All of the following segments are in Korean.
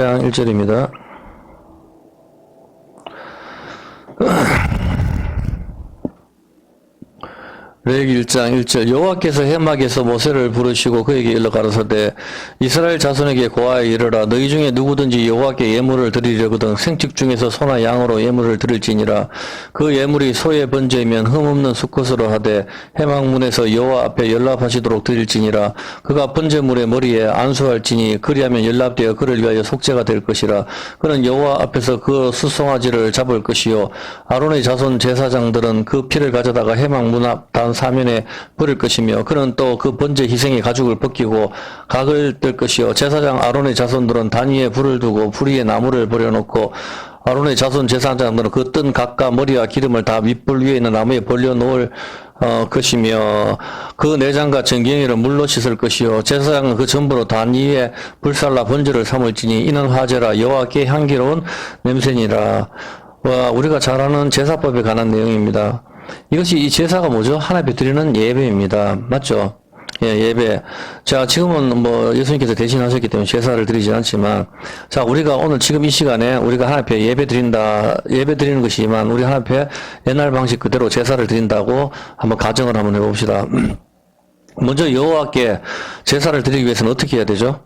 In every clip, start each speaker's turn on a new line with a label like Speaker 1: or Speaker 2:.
Speaker 1: 1장 1절입니다. 레위기 1장 1절 여호와께서 해막에서 모세를 부르시고 그에게 일러 가라사대 이스라엘 자손에게 고하여 이르라 너희 중에 누구든지 여호와께 예물을 드리려거든 생축 중에서 소나 양으로 예물을 드릴지니라 그 예물이 소의 번제이면 흠없는 수컷으로 하되 해막문에서 여호와 앞에 연락하시도록 드릴지니라 그가 번제물의 머리에 안수할지니 그리하면 연락되어 그를 위하여 속죄가 될 것이라 그는 여호와 앞에서 그 수송아지를 잡을 것이요 아론의 자손 제사장들은 그 피를 가져다가 해막문 앞 단 사면에 뿌릴 것이며 그는 또 그 번제 희생의 가죽을 벗기고 각을 뗄 것이요 제사장 아론의 자손들은 단 위에 불을 두고 불 위에 나무를 버려놓고 아론의 자손 제사장들은 그 뜬 각과 머리와 기름을 다 윗불 위에 있는 나무에 벌려놓을 것이며 그 내장과 전갱이를 물로 씻을 것이요 제사장은 그 전부로 단 위에 불살라 번제를 삼을지니 이는 화제라 여호와께 향기로운 냄새니라. 와, 우리가 잘 아는 제사법에 관한 내용입니다. 이것이 이 제사가 뭐죠? 하나님 앞에 드리는 예배입니다. 맞죠? 예, 예배. 자, 지금은 뭐 예수님께서 대신하셨기 때문에 제사를 드리지 않지만, 자, 우리가 오늘 지금 이 시간에 우리가 하나님 앞에 예배 드리는 것이지만, 우리 하나님 앞에 옛날 방식 그대로 제사를 드린다고 한번 가정을 한번 해봅시다. 먼저 여호와께 제사를 드리기 위해서는 어떻게 해야 되죠?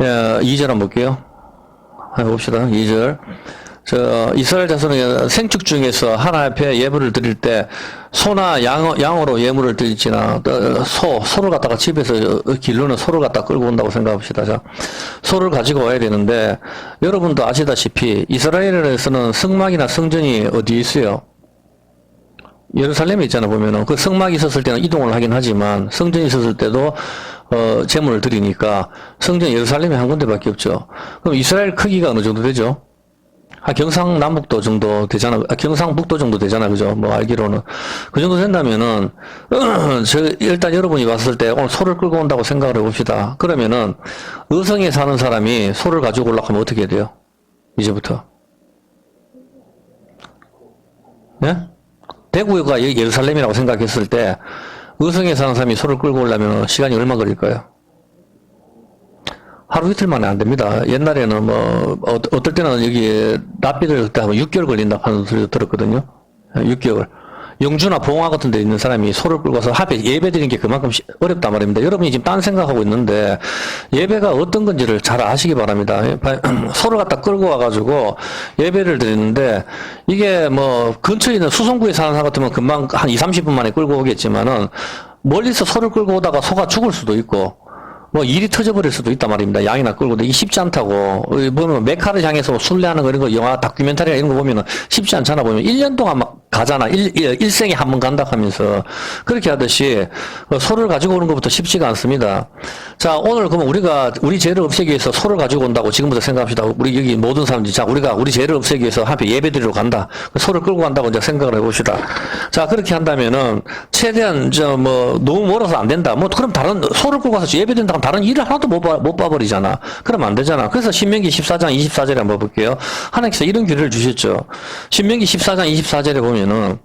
Speaker 1: 예, 2절 한번 볼게요. 한번 봅시다. 2절. 이스라엘 자손의 생축 중에서 하나님 앞에 예물을 드릴 때 소나 양으로 예물을 드릴지나 소를 갖다가 집에서 길러는 소를 갖다 끌고 온다고 생각합시다. 자, 소를 가지고 와야 되는데 여러분도 아시다시피 이스라엘에서는 성막이나 성전이 어디에 있어요? 예루살렘에 있잖아. 보면은 그 성막이 있었을 때는 이동을 하긴 하지만 성전이 있었을 때도 제물을 드리니까 성전 예루살렘에 한 군데밖에 없죠. 그럼 이스라엘 크기가 어느 정도 되죠? 경상남북도 정도 되잖아. 경상북도 정도 되잖아. 그죠? 뭐, 알기로는. 그 정도 된다면은, 일단 여러분이 왔을 때 오늘 소를 끌고 온다고 생각을 해봅시다. 그러면은, 의성에 사는 사람이 소를 가지고 오려고 하면 어떻게 해야 돼요? 이제부터. 예? 대구가 예루살렘이라고 생각했을 때, 의성에 사는 사람이 소를 끌고 오려면 시간이 얼마 걸릴까요? 하루 이틀 만에 안 됩니다. 옛날에는 뭐, 어떨 때는 여기 납비를 그때 하면 6개월 걸린다고 하는 소리도 들었거든요. 6개월. 영주나 봉화 같은 데 있는 사람이 소를 끌고 와서 하필 예배 드리는 게 그만큼 어렵단 말입니다. 여러분이 지금 딴 생각하고 있는데 예배가 어떤 건지를 잘 아시기 바랍니다. 소를 갖다 끌고 와가지고 예배를 드리는데 이게 뭐 근처에 있는 수성구에 사는 사람 같으면 금방 한 20-30분 만에 끌고 오겠지만은 멀리서 소를 끌고 오다가 소가 죽을 수도 있고 뭐 일이 터져버릴 수도 있단 말입니다. 양이나 끌고. 이게 쉽지 않다고. 보면 메카를 향해서 순례하는 거 이런 거 영화 다큐멘터리나 이런 거 보면은 쉽지 않잖아. 보면 1년 동안 막 가잖아. 일생에 한 번 간다 하면서. 그렇게 하듯이 소를 가지고 오는 것부터 쉽지가 않습니다. 자, 오늘 그러면 우리 죄를 없애기 위해서 소를 가지고 온다고 지금부터 생각합시다. 우리 여기 모든 사람들이 자, 우리 죄를 없애기 위해서 하필 예배 드리러 간다. 소를 끌고 간다고 이제 생각을 해봅시다. 자, 그렇게 한다면은 최대한 너무 멀어서 안 된다. 뭐 그럼 다른 소를 끌고 가서 예배 드린다. 다른 일을 하나도 못 봐버리잖아. 그러면 안 되잖아. 그래서 신명기 14장 24절에 한번 볼게요. 하나님께서 이런 규례를 주셨죠. 신명기 14장 24절에 보면은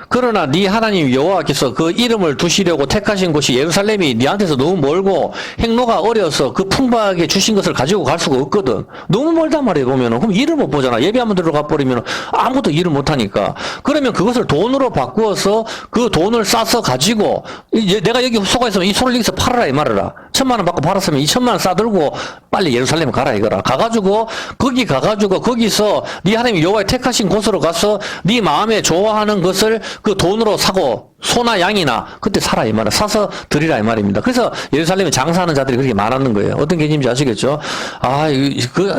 Speaker 1: 그러나 네 하나님 여호와께서 그 이름을 두시려고 택하신 곳이 예루살렘이 네한테서 너무 멀고 행로가 어려서 그 풍부하게 주신 것을 가지고 갈 수가 없거든. 너무 멀단 말이에요. 보면은 그럼 일을 못 보잖아. 예배 한번 들어가 버리면 아무것도 일을 못 하니까. 그러면 그것을 돈으로 바꾸어서 그 돈을 싸서 가지고 내가 여기 소가 있으면 이 소를 여기서 팔아라 이 말이라. 1,000,000원 받고 팔았으면 2,000,000원 싸들고 빨리 예루살렘에 가라 이거라. 가가지고 거기서 네 하나님 여호와의 택하신 곳으로 가서 네 마음에 좋아하는 것을 그 돈으로 사고 소나 양이나 그때 사라 이 말이야. 사서 드리라 이 말입니다. 그래서 예루살렘에 장사하는 자들이 그렇게 많았는 거예요. 어떤 개념인지 아시겠죠?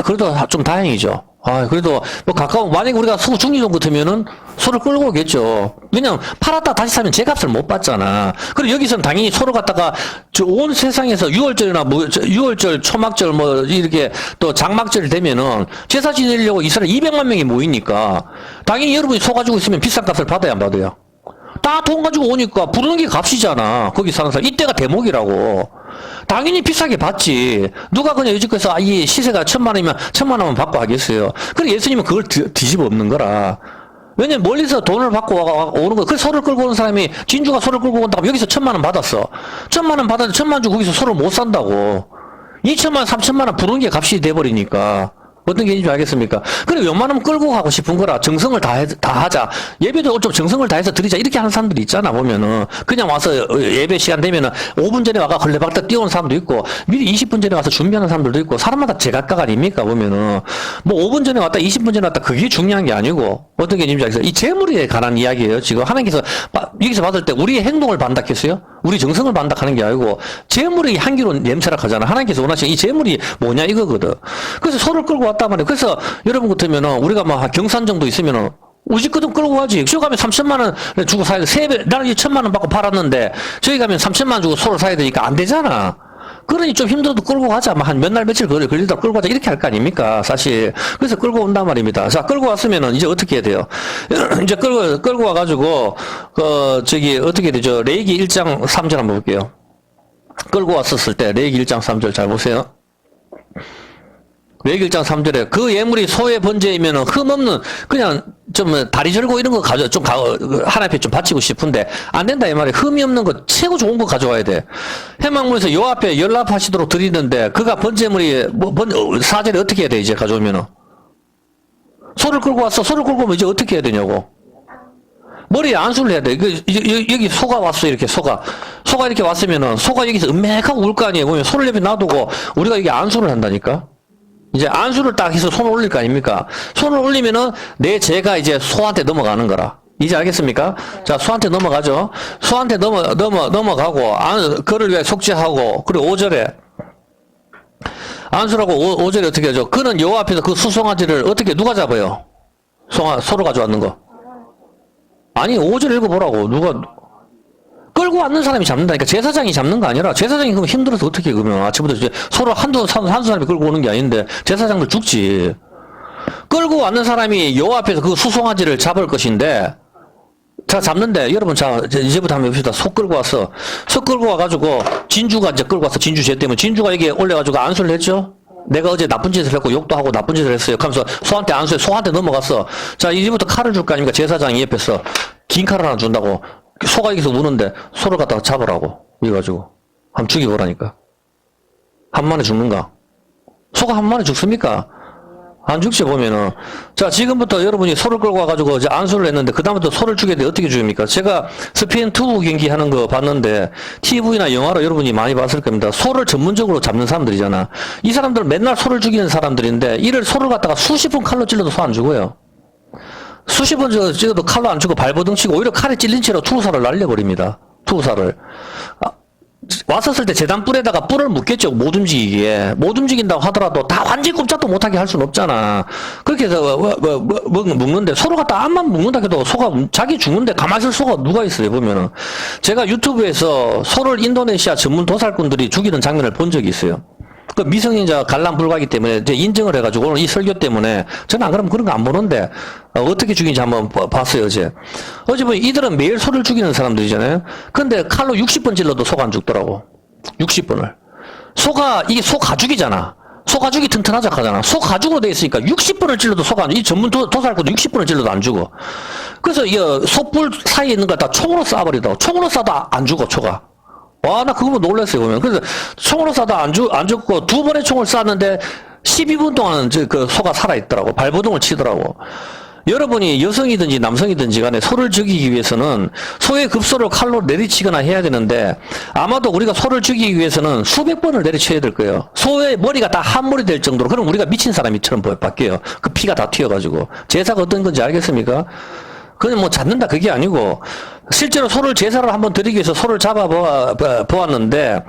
Speaker 1: 그래도 좀 다행이죠. 그래도 뭐 가까운 만약에 우리가 중리동 같으면은 소를 끌고 오겠죠. 왜냐면 팔았다 다시 사면 제값을 못 받잖아. 그리고 여기서는 당연히 소를 갖다가 온 세상에서 6월절이나 6월절, 초막절 이렇게 또 장막절 되면은 제사 지내려고 이스라엘 200만 명이 모이니까 당연히 여러분이 소 가지고 있으면 비싼 값을 받아야 안 받아요? 다 돈 가지고 오니까 부르는 게 값이잖아. 거기 사는 사람. 이때가 대목이라고. 당연히 비싸게 받지. 누가 그냥 여지껏해서 이 시세가 1,000,000원이면 1,000,000원만 받고 하겠어요. 그래 예수님은 그걸 뒤집어 엎는 거라. 왜냐면 멀리서 돈을 받고 오는 거. 그 소를 끌고 오는 사람이 진주가 소를 끌고 온다고 여기서 1,000,000원 받았어. 1,000,000원 받았는데 1,000,000원 주고 거기서 소를 못 산다고. 2천만, 3천만 원 부른 게 값이 돼버리니까. 어떤 게 있는지 알겠습니까? 그래, 웬만하면 끌고 가고 싶은 거라 정성을 다 하자. 예배도 좀 정성을 다해서 드리자. 이렇게 하는 사람들이 있잖아, 보면은. 그냥 와서 예배 시간 되면은 5분 전에 와가 걸레박다 띄우는 사람도 있고, 미리 20분 전에 와서 준비하는 사람들도 있고, 사람마다 제각각 아닙니까, 보면은. 뭐 5분 전에 왔다, 20분 전에 왔다, 그게 중요한 게 아니고, 어떤 게 있는지 알겠어요? 이 재물에 관한 이야기예요. 지금 하나님께서, 여기서 받을 때 우리의 행동을 반닥했어요? 우리 정성을 반닥하는 게 아니고, 재물이 향기로운 냄새라 하잖아. 하나님께서 원하시는 이 재물이 뭐냐, 이거거든. 그래서 소를 끌고 왔단 말이에요. 그래서 여러분 같으면은 우리가 막 경산 정도 있으면은 우리 집 거든 끌고 가지. 저기 가면 3천만 원 주고 사야 돼. 3배, 나는 1천만 원 받고 팔았는데 저기 가면 3천만 원 주고 소를 사야 되니까 안 되잖아. 그러니 좀 힘들어도 끌고 가자. 한 몇 날 며칠 걸리다 끌고 가자. 이렇게 할 거 아닙니까? 사실. 그래서 끌고 온단 말입니다. 자, 끌고 왔으면은 이제 어떻게 해야 돼요? 이제 끌고 와가지고, 어떻게 되죠? 레위기 1장 3절 한번 볼게요. 끌고 왔었을 때, 레위기 1장 3절 잘 보세요. 레위기 1장 3절에 그 예물이 소의 번제이면은 흠없는 그냥 좀 다리 절고 이런 거 하나 앞에 좀 바치고 싶은데 안 된다 이 말이에요. 흠이 없는 거 최고 좋은 거 가져와야 돼. 회막문에서 요 앞에 연락하시도록 드리는데 그가 번제물이 사절에 어떻게 해야 돼 이제 가져오면은 소를 끌고 왔어. 소를 끌고 오면 이제 어떻게 해야 되냐고. 머리에 안수를 해야 돼. 여기 소가 왔어, 이렇게 소가 이렇게 왔으면은 소가 여기서 음맥하고 울 거 아니에요. 보면 소를 옆에 놔두고 우리가 여기 안수를 한다니까. 이제 안수를 딱 해서 손을 올릴 거 아닙니까? 손을 올리면은 내 죄가 이제 소한테 넘어가는 거라. 이제 알겠습니까? 자, 소한테 넘어가죠. 소한테 넘어가고, 그를 위해 속죄하고, 그리고 5절에, 안수라고 5절에 어떻게 하죠? 그는 여호와 앞에서 그 수송아지를 어떻게, 누가 잡아요? 소를 가져왔는 거. 아니, 5절 읽어보라고. 끌고 왔는 사람이 잡는다니까. 제사장이 잡는 거 아니라 제사장이 그러면 힘들어서 어떻게 해, 그러면 아침부터 이제 서로 한두 사람이 끌고 오는 게 아닌데 제사장들 죽지. 끌고 왔는 사람이 여호와 앞에서 그 수송아지를 잡을 것인데 자 잡는데 여러분 자 이제부터 한번 봅시다. 소 끌고 왔어. 소 끌고 와가지고 진주가 이제 끌고 왔어. 진주 죄 때문에 진주가 여기에 올려가지고 안수를 했죠. 내가 어제 나쁜 짓을 했고 욕도 하고 나쁜 짓을 했어요. 하면서 소한테 안수해. 소한테 넘어갔어. 자 이제부터 칼을 줄 거 아닙니까? 제사장이 옆에서 긴 칼을 하나 준다고. 소가 여기서 우는데 소를 갖다가 잡으라고 이래가지고 한번 죽여보라니까. 한 마리 죽는가? 소가 한 마리 죽습니까? 안 죽지 보면은. 자 지금부터 여러분이 소를 끌고 와가지고 이제 안수를 했는데 그 다음부터 소를 죽여야 돼. 어떻게 죽입니까? 제가 스페인 투구 경기 하는 거 봤는데 TV나 영화로 여러분이 많이 봤을 겁니다. 소를 전문적으로 잡는 사람들이잖아. 이 사람들은 맨날 소를 죽이는 사람들인데 이를 소를 갖다가 수십 번 칼로 찔러도 소 안 죽어요. 수십 번 찍어도 칼로 안 치고 발버둥 치고 오히려 칼에 찔린 채로 투구사를 날려버립니다. 투구사를. 왔었을 때 재단 뿔에다가 뿔을 묶겠죠. 못 움직이게. 못 움직인다고 하더라도 다 완전히 꼼짝도 못하게 할 수는 없잖아. 그렇게 해서 묶는데 소를 갖다 암만 묶는다 해도 소가 자기 죽는데 가만히 있을 소가 누가 있어요 보면은. 제가 유튜브에서 소를 인도네시아 전문 도살꾼들이 죽이는 장면을 본 적이 있어요. 그 미성년자 관람 불가이기 때문에 이제 인증을 해가지고 오늘 이 설교 때문에 저는 안 그러면 그런 거 안 보는데 어떻게 죽인지 한번 봤어요 어제. 어제 보니 이들은 매일 소를 죽이는 사람들이잖아요. 근데 칼로 60번 찔러도 소가 안 죽더라고. 60번을. 이게 소 가죽이잖아. 소 가죽이 튼튼하자 하잖아. 소 가죽으로 돼 있으니까 60번을 찔러도 소가 안 죽어. 이 전문 도살꾼도 60번을 찔러도 안 죽어. 그래서 이 소뿔 사이에 있는 걸 다 총으로 쏴버리다가 총으로 쏴도 안 죽어 초가. 와, 나 그거 보고 놀랐어요, 보면. 그래서 총으로 쏴도 안 죽고, 2번의 총을 쐈는데, 12분 동안 그 소가 살아있더라고. 발버둥을 치더라고. 여러분이 여성이든지 남성이든지 간에 소를 죽이기 위해서는 소의 급소를 칼로 내리치거나 해야 되는데, 아마도 우리가 소를 죽이기 위해서는 수백 번을 내리쳐야 될 거예요. 소의 머리가 다 한물이 될 정도로, 그럼 우리가 미친 사람이처럼 바뀌어요. 그 피가 다 튀어가지고. 제사가 어떤 건지 알겠습니까? 그냥 뭐 잡는다 그게 아니고 실제로 소를 제사를 한번 드리기 위해서 소를 잡아 보았는데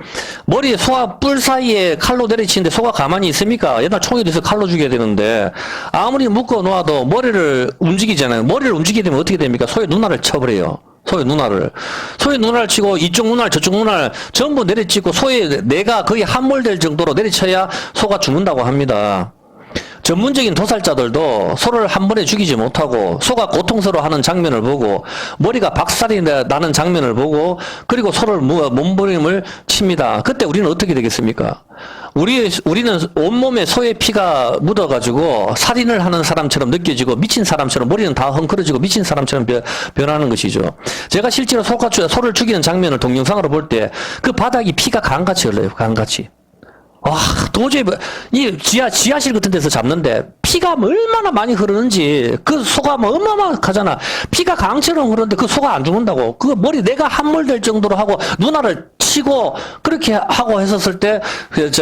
Speaker 1: 머리에 소와 뿔 사이에 칼로 내리치는데 소가 가만히 있습니까? 옛날 총이 돼서 칼로 죽여야 되는데 아무리 묶어 놓아도 머리를 움직이잖아요. 머리를 움직이게 되면 어떻게 됩니까? 소의 눈알을 쳐버려요. 소의 눈알을 치고 이쪽 눈알 저쪽 눈알 전부 내리치고 소의 뇌가 거의 함몰될 정도로 내리쳐야 소가 죽는다고 합니다. 전문적인 도살자들도 소를 한 번에 죽이지 못하고 소가 고통스러워하는 장면을 보고 머리가 박살이 나는 장면을 보고 그리고 소를 몸부림을 칩니다. 그때 우리는 어떻게 되겠습니까? 우리는 온몸에 소의 피가 묻어가지고 살인을 하는 사람처럼 느껴지고 미친 사람처럼 머리는 다 헝클어지고 미친 사람처럼 변하는 것이죠. 제가 실제로 소를 죽이는 장면을 동영상으로 볼 때 그 바닥이 피가 강같이 흘러요. 강같이. 도저히, 이 지하실 같은 데서 잡는데, 피가 얼마나 많이 흐르는지, 그 소가 뭐 어마어마하잖아. 피가 강처럼 흐르는데 그 소가 안 죽는다고. 그 머리 내가 함몰될 정도로 하고, 누나를 치고, 그렇게 하고 했었을 때,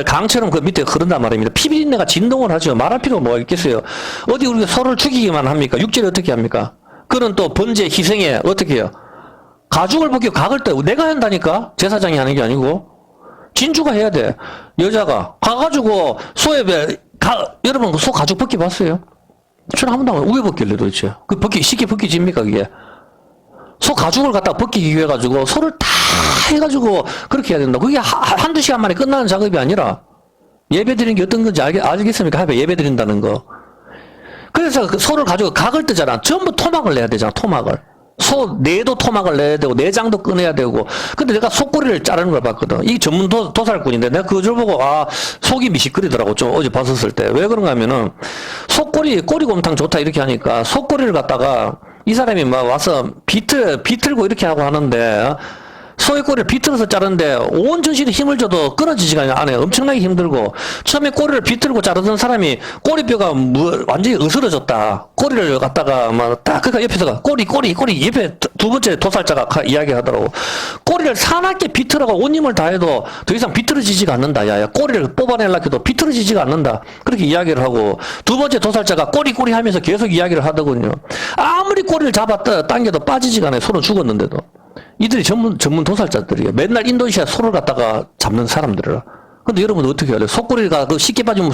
Speaker 1: 강처럼 그 밑에 흐른단 말입니다. 피 비린내가 진동을 하죠. 말할 필요가 뭐가 있겠어요. 어디 우리가 소를 죽이기만 합니까? 육질을 어떻게 합니까? 그는 또 번제, 희생에 어떻게 해요? 가죽을 벗겨 각을 때 내가 한다니까? 제사장이 하는 게 아니고. 진주가 해야 돼. 여자가 가가지고 소에 여러분 소 가죽 벗기 봤어요? 저는 한 번도 안 왜 벗길래 도대체? 그 쉽게 벗기집니까 그게? 소 가죽을 갖다 벗기기 위해 가지고 소를 다 해가지고 그렇게 해야 된다. 그게 한두 시간 만에 끝나는 작업이 아니라 예배 드리는 게 어떤 건지 알겠습니까? 하여튼 예배 드린다는 거. 그래서 그 소를 가지고 각을 뜨잖아. 전부 토막을 내야 되잖아. 토막을. 소 뇌도 토막을 내야 되고 내장도 꺼내야 되고. 근데 내가 속꼬리를 자르는 걸 봤거든. 이 전문 도살꾼인데 내가 그걸 보고 속이 미식거리더라고. 좀 어제 봤었을 때. 왜 그런가 하면은 꼬리곰탕 좋다 이렇게 하니까 속꼬리를 갖다가 이 사람이 막 와서 비틀고 이렇게 하고 하는데 소의 꼬리를 비틀어서 자르는데 온 전신에 힘을 줘도 끊어지지가 않아요. 엄청나게 힘들고 처음에 꼬리를 비틀고 자르던 사람이 꼬리뼈가 완전히 으스러졌다. 꼬리를 갖다가 막 딱 그러니까 옆에서가 꼬리 옆에 두 번째 도살자가 이야기하더라고. 꼬리를 사납게 비틀어가 온 힘을 다해도 더 이상 비틀어지지가 않는다. 야야 꼬리를 뽑아내려고 해도 비틀어지지가 않는다. 그렇게 이야기를 하고 두 번째 도살자가 꼬리 하면서 계속 이야기를 하더군요. 아무리 꼬리를 잡았다 당겨도 빠지지가 않아요. 소는 죽었는데도. 이들이 전문 도살자들이에요. 맨날 인도네시아 소를 갖다가 잡는 사람들이라. 근데 여러분 어떻게 해야 돼요? 속꼬리가 그 쉽게 빠지면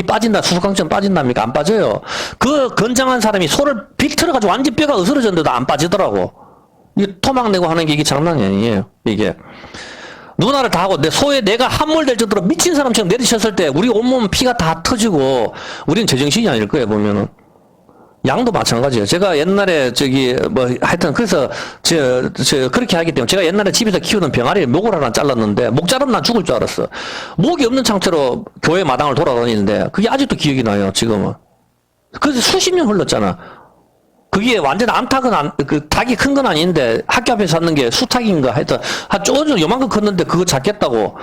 Speaker 1: 빠진다, 수수깡처럼 빠진답니까? 안 빠져요. 그 건장한 사람이 소를 비틀어가지고 완전 뼈가 으스러졌는데도 안 빠지더라고. 이 토막 내고 하는 게 이게 장난이 아니에요. 이게. 누나를 다 하고 소에 내가 함몰될 정도로 미친 사람처럼 내리쳤을 때 우리 온몸 피가 다 터지고 우리는 제정신이 아닐 거예요, 보면은. 양도 마찬가지예요. 제가 옛날에 하여튼 그래서 그렇게 하기 때문에 제가 옛날에 집에서 키우는 병아리 목을 하나 잘랐는데 목 자르면 난 죽을 줄 알았어. 목이 없는 상태로 교회 마당을 돌아다니는데 그게 아직도 기억이 나요. 지금은. 그래서 수십 년 흘렀잖아. 그게 완전 닭이 큰 건 아닌데 학교 앞에 샀는 게 수탉인가 하여튼 쪼금 요만큼 컸는데 그거 잡겠다고.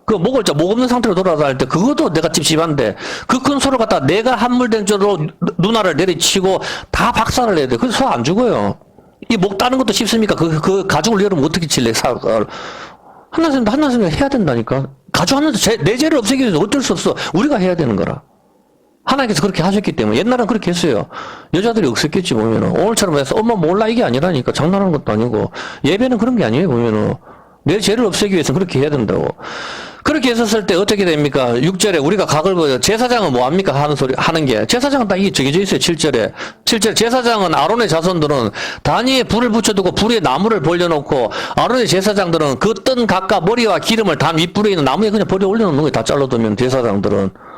Speaker 1: 그 목 없는 상태로 돌아다닐 때 그것도 내가 찝찝한데 그 큰 소를 갖다 내가 함몰된 쪽으로 누나를 내리치고 다 박살을 내야 돼. 그래서 소 안 죽어요. 이 목 따는 것도 쉽습니까? 그 가죽을 열으면 어떻게 칠래? 한나쌤도 해야 된다니까. 가죽 하면서 내 죄를 없애기 위해서 어쩔 수 없어. 우리가 해야 되는 거라. 하나님께서 그렇게 하셨기 때문에 옛날엔 그렇게 했어요. 여자들이 없었겠지 보면은 오늘처럼 해서 엄마 몰라 이게 아니라니까. 장난하는 것도 아니고 예배는 그런 게 아니에요 보면은 내 죄를 없애기 위해서 그렇게 해야 된다고. 그렇게 했었을 때 어떻게 됩니까? 6절에 우리가 각을 보여. 제사장은 뭐합니까? 하는 게. 제사장은 딱 이게 정해져 있어요. 7절에. 제사장은 아론의 자손들은 단위에 불을 붙여두고 불에 나무를 벌려놓고 아론의 제사장들은 그 뜬 각각 머리와 기름을 단 윗불에 있는 나무에 그냥 버려 올려놓는 거예요. 다 잘라두면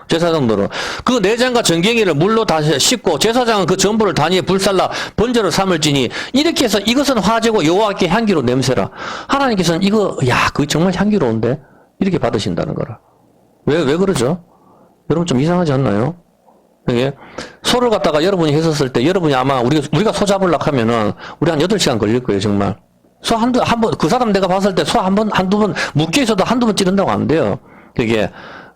Speaker 1: 제사장들은 그 내장과 전갱이를 물로 다시 씻고 제사장은 그 전부를 단위에 불살라 번제로 삼을지니 이렇게 해서 이것은 화제고 여호와께 향기로 냄새라. 하나님께서는 그거 정말 향기로운데 이렇게 받으신다는 거라. 왜 그러죠? 여러분 좀 이상하지 않나요? 이게 소를 갖다가 여러분이 했었을 때 여러분이 아마 우리가 소 잡으려고 하면은 우리 한 8시간 걸릴 거예요, 정말. 소 한 번, 그 사람 내가 봤을 때 소 한두 번 묶여 있어도 한두 번 찌른다고 안 돼요. 그게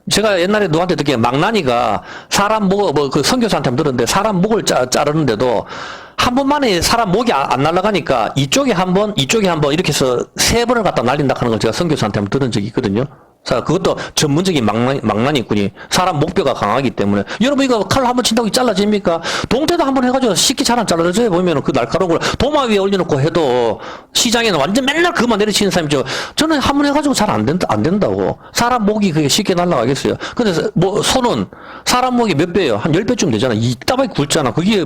Speaker 1: 제가 옛날에 누구한테 듣기에 망나니가 사람 그 선교사한테 들었는데 사람 목을 자르는데도 한 번만에 사람 목이 안 날아가니까 이쪽에 한 번 이렇게 해서 3번을 갖다 날린다 하는 걸 제가 선교사한테 한번 들은 적이 있거든요. 자, 그것도 전문적인 망나니꾼이 사람 목뼈가 강하기 때문에 여러분 이거 칼로 한번 친다고 잘라집니까? 동태도 한번 해가지고 쉽게 잘 안 잘라져요. 보면은 그 날카로운 걸 도마 위에 올려놓고 해도 시장에는 완전 맨날 그만 내리치는 사람이죠. 저는 한번 해가지고 잘 안 된다고. 사람 목이 그게 쉽게 날아가겠어요. 근데 소는 사람 목이 몇 배예요? 한 10배쯤 되잖아. 이따바이 굵잖아. 그게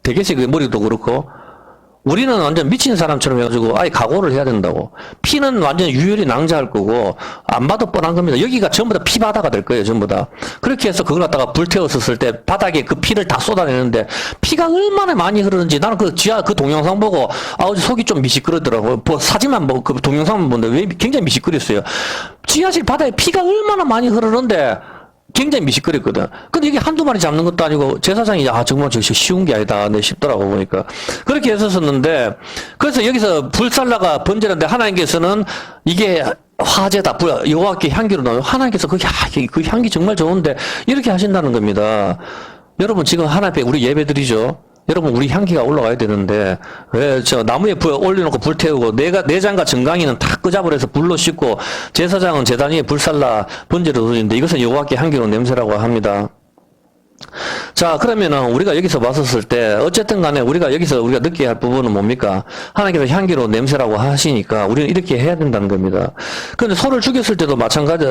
Speaker 1: 되겠어요. 그 머리도 그렇고. 우리는 완전 미친 사람처럼 해가지고 아예 각오를 해야 된다고. 피는 완전 유혈이 낭자할 거고 안 봐도 뻔한 겁니다. 여기가 전부 다 피바다가 될 거예요. 전부 다. 그렇게 해서 그걸 갖다가 불태웠었을 때 바닥에 그 피를 다 쏟아내는데 피가 얼마나 많이 흐르는지 나는 그 동영상 보고 어제 속이 좀 미식거리더라고요. 사진만 그 동영상만 보는데 왜 굉장히 미식거렸어요. 지하실 바다에 피가 얼마나 많이 흐르는데 굉장히 미식거렸거든. 근데 이게 한두 마리 잡는 것도 아니고 제사장이 정말 저 쉬운 게 아니다 싶더라고 보니까. 그렇게 했었는데 그래서 여기서 불살라가 번제는데 하나님께서는 이게 화제다, 여호와께 향기로 나와요. 하나님께서 그 향기 정말 좋은데 이렇게 하신다는 겁니다. 여러분 지금 하나님 앞에 우리 예배드리죠. 여러분 우리 향기가 올라가야 되는데 왜 저 나무에 불 올려놓고 불 태우고 내장과 정강이는 다 끄잡아내서 불로 씻고 제사장은 제단 위에 불살라 번제를 드리는데 이것은 여호와께 향기로운 냄새라고 합니다. 자, 그러면은 우리가 여기서 봤었을 때 어쨌든 간에 우리가 여기서 우리가 느껴야 할 부분은 뭡니까? 하나님께서 향기로운 냄새라고 하시니까 우리는 이렇게 해야 된다는 겁니다. 그런데 소를 죽였을 때도 마찬가지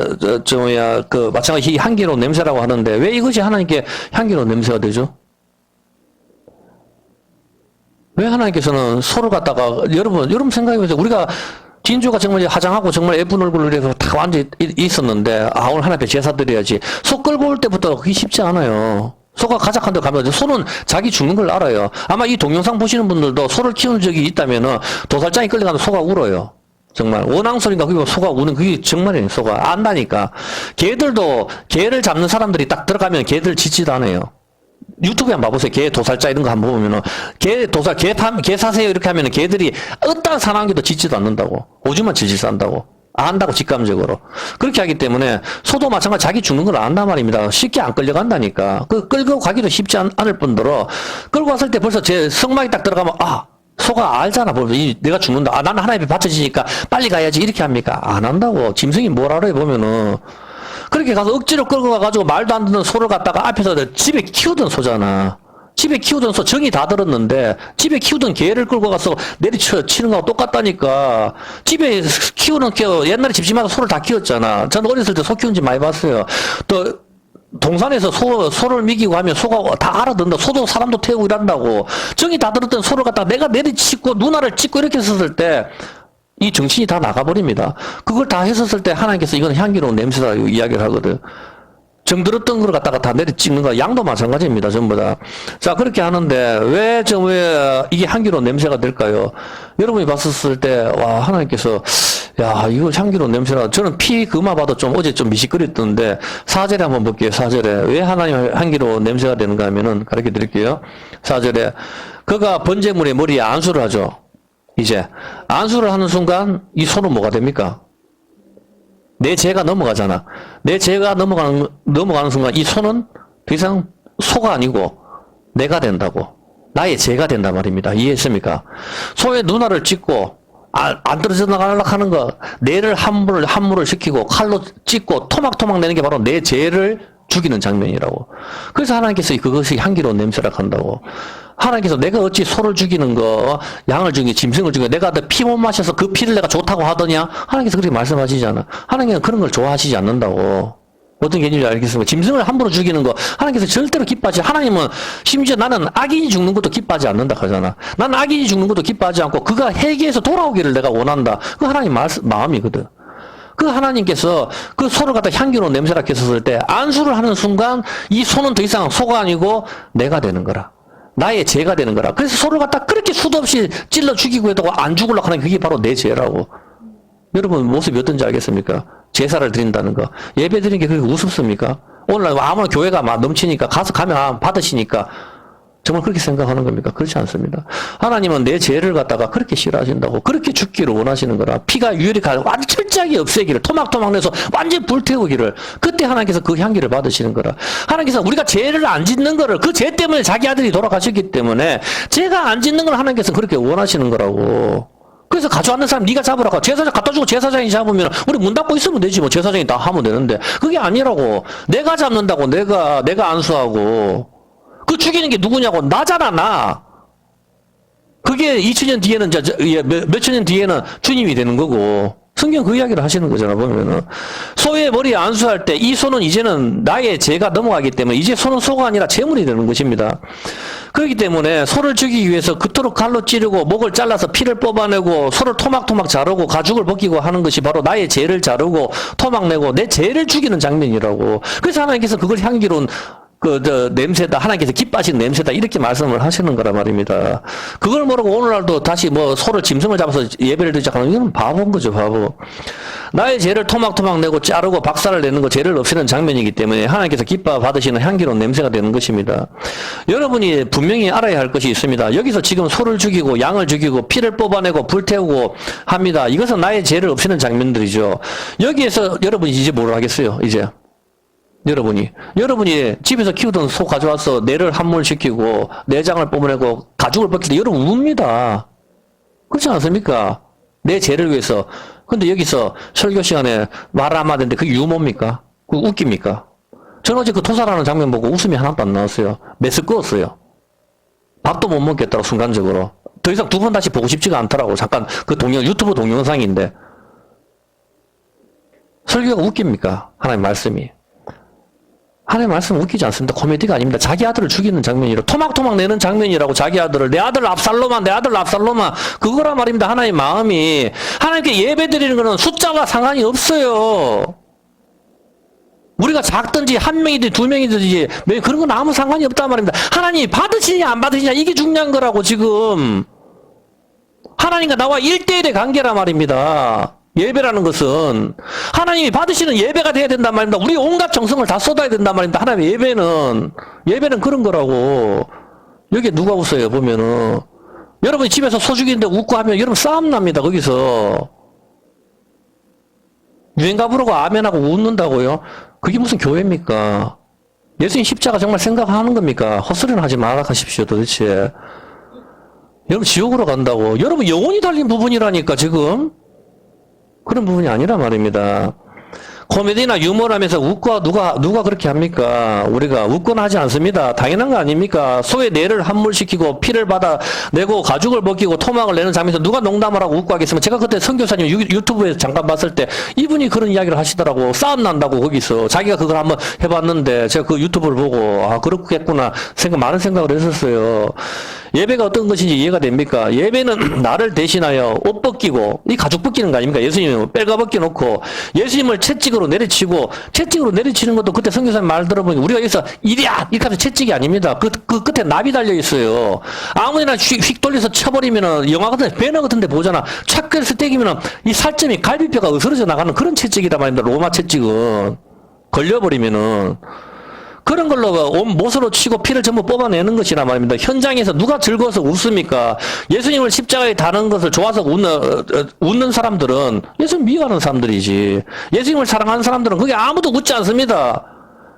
Speaker 1: 향기로운 냄새라고 하는데 왜 이것이 하나님께 향기로운 냄새가 되죠? 왜 하나님께서는 소를 갖다가 여러분 생각해보세요. 우리가 진주가 정말 화장하고 정말 예쁜 얼굴을 해서 다 완전히 있었는데, 오늘 하나님 앞에 제사 드려야지. 소 끌고 올 때부터 그게 쉽지 않아요. 소가 가작한 데 가면, 소는 자기 죽는 걸 알아요. 아마 이 동영상 보시는 분들도 소를 키우는 적이 있다면은, 도살장에 끌려가면 소가 울어요. 정말. 원앙소리인가, 그게 소가 우는, 그게 정말이에요. 소가. 안다니까. 개들도, 개를 잡는 사람들이 딱 들어가면 개들 짖지도 않아요. 유튜브에 한번 봐보세요. 개 도살자 이런 거 한번 보면은 개 사세요 이렇게 하면은 개들이 어떤 사나운게도 짖지도 않는다고. 오줌만 질질 싼다고. 안다고 직감적으로. 그렇게 하기 때문에 소도 마찬가지 자기 죽는 걸 안단 말입니다. 쉽게 안 끌려간다니까. 끌고 가기도 쉽지 않을 뿐더러 끌고 왔을 때 벌써 제 성막이 딱 들어가면 소가 알잖아. 내가 죽는다. 나는 하나님께 바쳐지니까 빨리 가야지 이렇게 합니까? 안 한다고. 짐승이 뭘 알아요 보면은. 그렇게 가서 억지로 끌고 가가지고 말도 안 듣는 소를 갖다가 앞에서 집에 키우던 소잖아. 집에 키우던 소 정이 다 들었는데 집에 키우던 개를 끌고 가서 내리치는 거하고 똑같다니까. 집에 키우는 옛날에 집집마다 소를 다 키웠잖아. 저는 어렸을 때 소 키운 집 많이 봤어요. 또 동산에서 소를 먹이고 하면 소가 다 알아듣는다. 소도 사람도 태우고 이란다고. 정이 다 들었던 소를 갖다가 내가 내리치고 누나를 찍고 이렇게 했었을 때 이 정신이 다 나가버립니다. 그걸 다 했었을 때 하나님께서 이건 향기로운 냄새다 이야기를 하거든. 정들었던 걸 갖다가 다 내리찍는 거, 양도 마찬가지입니다. 전부 다. 자, 그렇게 하는데 왜 이게 향기로운 냄새가 될까요? 여러분이 봤었을 때, 하나님께서 야, 이거 향기로운 냄새라. 저는 그마 봐도 어제 좀 미식거렸던데, 4절에 한번 볼게요. 4절에. 왜 하나님 향기로운 냄새가 되는가 하면은, 가르쳐 드릴게요. 4절에. 그가 번제물의 머리에 안수를 하죠. 이제 안수를 하는 순간 이 소는 뭐가 됩니까? 내 죄가 넘어가잖아. 내 죄가 넘어가는 순간 이 소는 더 이상 소가 아니고 내가 된다고. 나의 죄가 된단 말입니다. 이해했습니까? 소의 누나를 찢고 안 떨어져 나가려고 하는 거, 뇌를 함몰을 시키고 칼로 찢고 토막토막 내는 게 바로 내 죄를 죽이는 장면이라고. 그래서 하나님께서 그것이 향기로운 냄새라고 한다고. 하나님께서 내가 어찌 소를 죽이는 거, 양을 죽이는 짐승을 죽이는 거, 내가 피 못 마셔서 그 피를 내가 좋다고 하더냐? 하나님께서 그렇게 말씀하시지 않아. 하나님은 그런 걸 좋아하시지 않는다고. 어떤 개념인지 알겠습니까? 짐승을 함부로 죽이는 거 하나님께서 절대로 기뻐하지. 하나님은 심지어 나는 악인이 죽는 것도 기뻐하지 않는다 하잖아. 나는 악인이 죽는 것도 기뻐하지 않고 그가 회개해서 돌아오기를 내가 원한다. 그 하나님 마음이거든. 그 하나님께서 그 소를 갖다 향기로운 냄새라 했었을 때 안수를 하는 순간 이 소는 더 이상 소가 아니고 내가 되는 거라. 나의 죄가 되는 거라. 그래서 소를 갖다 그렇게 수도 없이 찔러 죽이고 해도 안 죽으려고 하는 그게 바로 내 죄라고. 여러분 모습이 어떤지 알겠습니까? 제사를 드린다는 거. 예배 드리는 게 그렇게 우습습니까? 오늘 아무나 교회가 막 넘치니까 가면 받으시니까 정말 그렇게 생각하는 겁니까? 그렇지 않습니다. 하나님은 내 죄를 갖다가 그렇게 싫어하신다고. 그렇게 죽기를 원하시는 거라. 피가 유리가 완전 철저하게 없애기를, 토막토막 내서 완전 불태우기를. 그때 하나님께서 그 향기를 받으시는 거라. 하나님께서 우리가 죄를 안 짓는 거를, 그 죄 때문에 자기 아들이 돌아가셨기 때문에 죄가 안 짓는 걸 하나님께서 그렇게 원하시는 거라고. 그래서 가져왔는 사람 네가 잡으라고. 제사장 갖다 주고 제사장이 잡으면 우리 문 닫고 있으면 되지 뭐. 제사장이 다 하면 되는데 그게 아니라고. 내가 잡는다고. 내가 안수하고. 그 죽이는 게 누구냐고. 나잖아, 나. 그게 2000년 뒤에는, 몇천 년 뒤에는 주님이 되는 거고. 성경 그 이야기를 하시는 거잖아, 보면은. 소의 머리에 안수할 때 이 소는 이제는 나의 죄가 넘어가기 때문에 이제 소는 소가 아니라 제물이 되는 것입니다. 그렇기 때문에 소를 죽이기 위해서 그토록 칼로 찌르고 목을 잘라서 피를 뽑아내고 소를 토막토막 자르고 가죽을 벗기고 하는 것이 바로 나의 죄를 자르고 토막 내고 내 죄를 죽이는 장면이라고. 그래서 하나님께서 그걸 향기로운 냄새다, 하나님께서 기뻐하시는 냄새다, 이렇게 말씀을 하시는 거란 말입니다. 그걸 모르고 오늘날도 다시 뭐 소를, 짐승을 잡아서 예배를 드리자 하는 이건 바보인 거죠, 바보. 나의 죄를 토막토막 내고 자르고 박살을 내는 거 죄를 없애는 장면이기 때문에 하나님께서 기뻐 받으시는 향기로운 냄새가 되는 것입니다. 여러분이 분명히 알아야 할 것이 있습니다. 여기서 지금 소를 죽이고 양을 죽이고 피를 뽑아내고 불태우고 합니다. 이것은 나의 죄를 없애는 장면들이죠. 여기에서 여러분이 이제 뭘 하겠어요, 이제? 여러분이 집에서 키우던 소 가져와서 뇌를 함몰시키고 내장을 뽑아내고 가죽을 벗길 때 여러분 웁니다. 그렇지 않습니까? 내 죄를 위해서. 근데 여기서 설교 시간에 말 한마디인데 그게 유머입니까? 그거 웃깁니까? 저는 어제 그 토살하는 장면 보고 웃음이 하나도 안 나왔어요. 메스꺼웠어요. 밥도 못 먹겠다고 순간적으로. 더 이상 두 번 다시 보고 싶지가 않더라고. 잠깐 그 유튜브 동영상인데. 설교가 웃깁니까? 하나님 말씀이. 하나님 말씀은 웃기지 않습니다. 코미디가 아닙니다. 자기 아들을 죽이는 장면이라고, 토막토막 내는 장면이라고, 자기 아들을, 내 아들 압살롬아, 내 아들 압살롬아, 그거란 말입니다. 하나님 마음이. 하나님께 예배 드리는 거는 숫자와 상관이 없어요. 우리가 작든지 한 명이든지 두 명이든지 그런 건 아무 상관이 없단 말입니다. 하나님이 받으시냐 안 받으시냐 이게 중요한 거라고 지금. 하나님과 나와 1대1의 관계란 말입니다. 예배라는 것은 하나님이 받으시는 예배가 돼야 된단 말입니다. 우리 온갖 정성을 다 쏟아야 된단 말입니다. 하나님의 예배는 그런 거라고. 여기에 누가 웃어요 보면은. 여러분이 집에서 소 죽이는데 웃고 하면 여러분 싸움 납니다. 거기서 유행가 부르고 아멘하고 웃는다고요? 그게 무슨 교회입니까? 예수님 십자가 정말 생각하는 겁니까? 헛소리는 하지 말아 하십시오 도대체. 여러분 지옥으로 간다고. 여러분 영혼이 달린 부분이라니까 지금. 그런 부분이 아니란 말입니다. 코미디나 유머라면서 웃고 누가 그렇게 합니까? 우리가 웃거나 하지 않습니다. 당연한 거 아닙니까? 소의 뇌를 함몰시키고 피를 받아내고 가죽을 벗기고 토막을 내는 장면에서 누가 농담을 하고 웃고 하겠으면 제가 그때 선교사님 유튜브에서 잠깐 봤을 때 이분이 그런 이야기를 하시더라고. 싸움 난다고 거기서. 자기가 그걸 한번 해봤는데 제가 그 유튜브를 보고 그렇겠구나 많은 생각을 했었어요. 예배가 어떤 것인지 이해가 됩니까? 예배는 나를 대신하여 옷 벗기고 이 가죽 벗기는 거 아닙니까? 예수님을 빨가 벗겨 놓고 예수님을 채찍으로 내리치고 채찍으로 내리치는 것도 그때 선교사님 말 들어보니 우리가 여기서 이리야 이렇게 하면 채찍이 아닙니다. 그 끝에 납이 달려 있어요. 아무데나 휙 돌려서 쳐버리면은 영화 같은 데 배너 같은 데 보잖아. 착 그래서 때기면은 이 살점이 갈비뼈가 으스러져 나가는 그런 채찍이란 말입니다. 로마 채찍은 걸려버리면은. 그런 걸로 온 못으로 치고 피를 전부 뽑아내는 것이란 말입니다. 현장에서 누가 즐거워서 웃습니까? 예수님을 십자가에 다는 것을 좋아서 웃는 사람들은 예수님 미워하는 사람들이지. 예수님을 사랑하는 사람들은 그게 아무도 웃지 않습니다.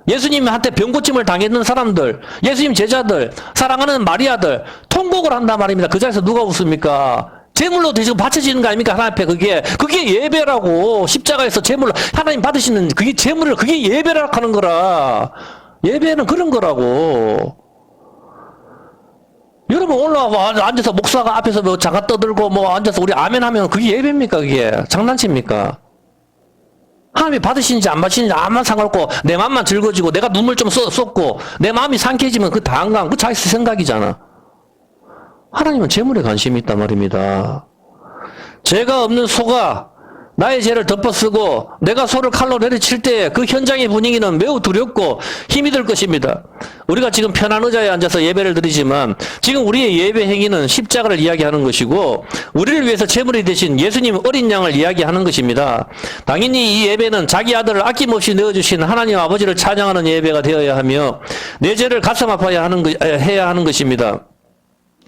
Speaker 1: 예수님한테 병고침을 당했는 사람들, 예수님 제자들, 사랑하는 마리아들 통곡을 한단 말입니다. 그 자리에서 누가 웃습니까? 제물로 대신 바쳐지는 거 아닙니까? 하나님 앞에 그게 예배라고. 십자가에서 제물로 하나님 받으시는 그게 제물을 그게 예배라고 하는 거라. 예배는 그런 거라고. 여러분 올라와 앉아서 목사가 앞에서 뭐 장가 떠들고 뭐 앉아서 우리 아멘 하면 그게 예배입니까? 그게 장난칩니까? 하나님이 받으시는지 안 받으시는지 아무런 상관없고 내 마음만 즐거워지고 내가 눈물 좀 쏟고 내 마음이 상쾌해지면 그 다 안 가. 그 자기 생각이잖아. 하나님은 재물에 관심이 있단 말입니다. 죄가 없는 소가 나의 죄를 덮어쓰고 내가 소를 칼로 내리칠 때 그 현장의 분위기는 매우 두렵고 힘이 들 것입니다. 우리가 지금 편한 의자에 앉아서 예배를 드리지만 지금 우리의 예배 행위는 십자가를 이야기하는 것이고 우리를 위해서 제물이 되신 예수님 어린 양을 이야기하는 것입니다. 당연히 이 예배는 자기 아들을 아낌없이 내어주신 하나님 아버지를 찬양하는 예배가 되어야 하며 내 죄를 가슴 아파야 해야 하는 것입니다.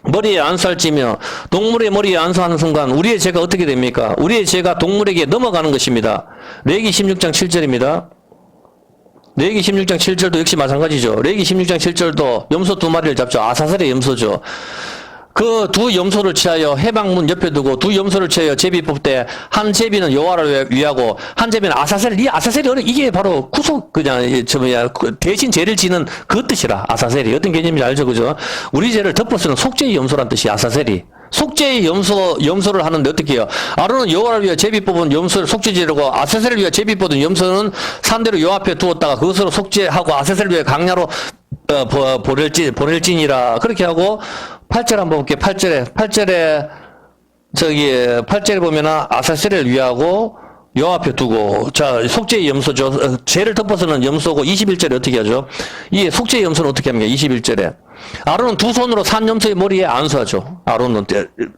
Speaker 1: 머리에 안수를 찌며 동물의 머리에 안수하는 순간 우리의 죄가 어떻게 됩니까? 우리의 죄가 동물에게 넘어가는 것입니다. 레위기 16장 7절입니다. 레위기 16장 7절도 역시 마찬가지죠. 레위기 16장 7절도 염소 2마리를 잡죠. 아사셀의 염소죠. 그 두 염소를 취하여 해방문 옆에 두고 두 염소를 취하여 제비 뽑되 한 제비는 여호와를 위하고 한 제비는 아사셀. 이 아사셀이 이게 바로 대신 죄를 지는 그 뜻이라. 아사셀이 어떤 개념인지 알죠, 그죠? 우리 죄를 덮어쓰는 속죄의 염소란 뜻이 아사셀이. 속죄의 염소를 하는데 어떻게 해요? 아론은 여호와를 위하여 제비 뽑은 염소를 속죄제라고 아사셀을 위하여 제비 뽑은 염소는 산대로 여호와 앞에 두었다가 그것으로 속죄하고 아사셀을 위하여 강야로 보낼지니라. 그렇게 하고 8절 한번 볼게요. 8절에 보면은 아사셀을 위하고 요 앞에 두고, 자, 속죄의 염소죠. 죄를 덮어서는 염소고, 21절에 어떻게 하죠? 이 속죄의 염소는 어떻게 합니까? 21절에. 아론은 두 손으로 산 염소의 머리에 안수하죠. 아론은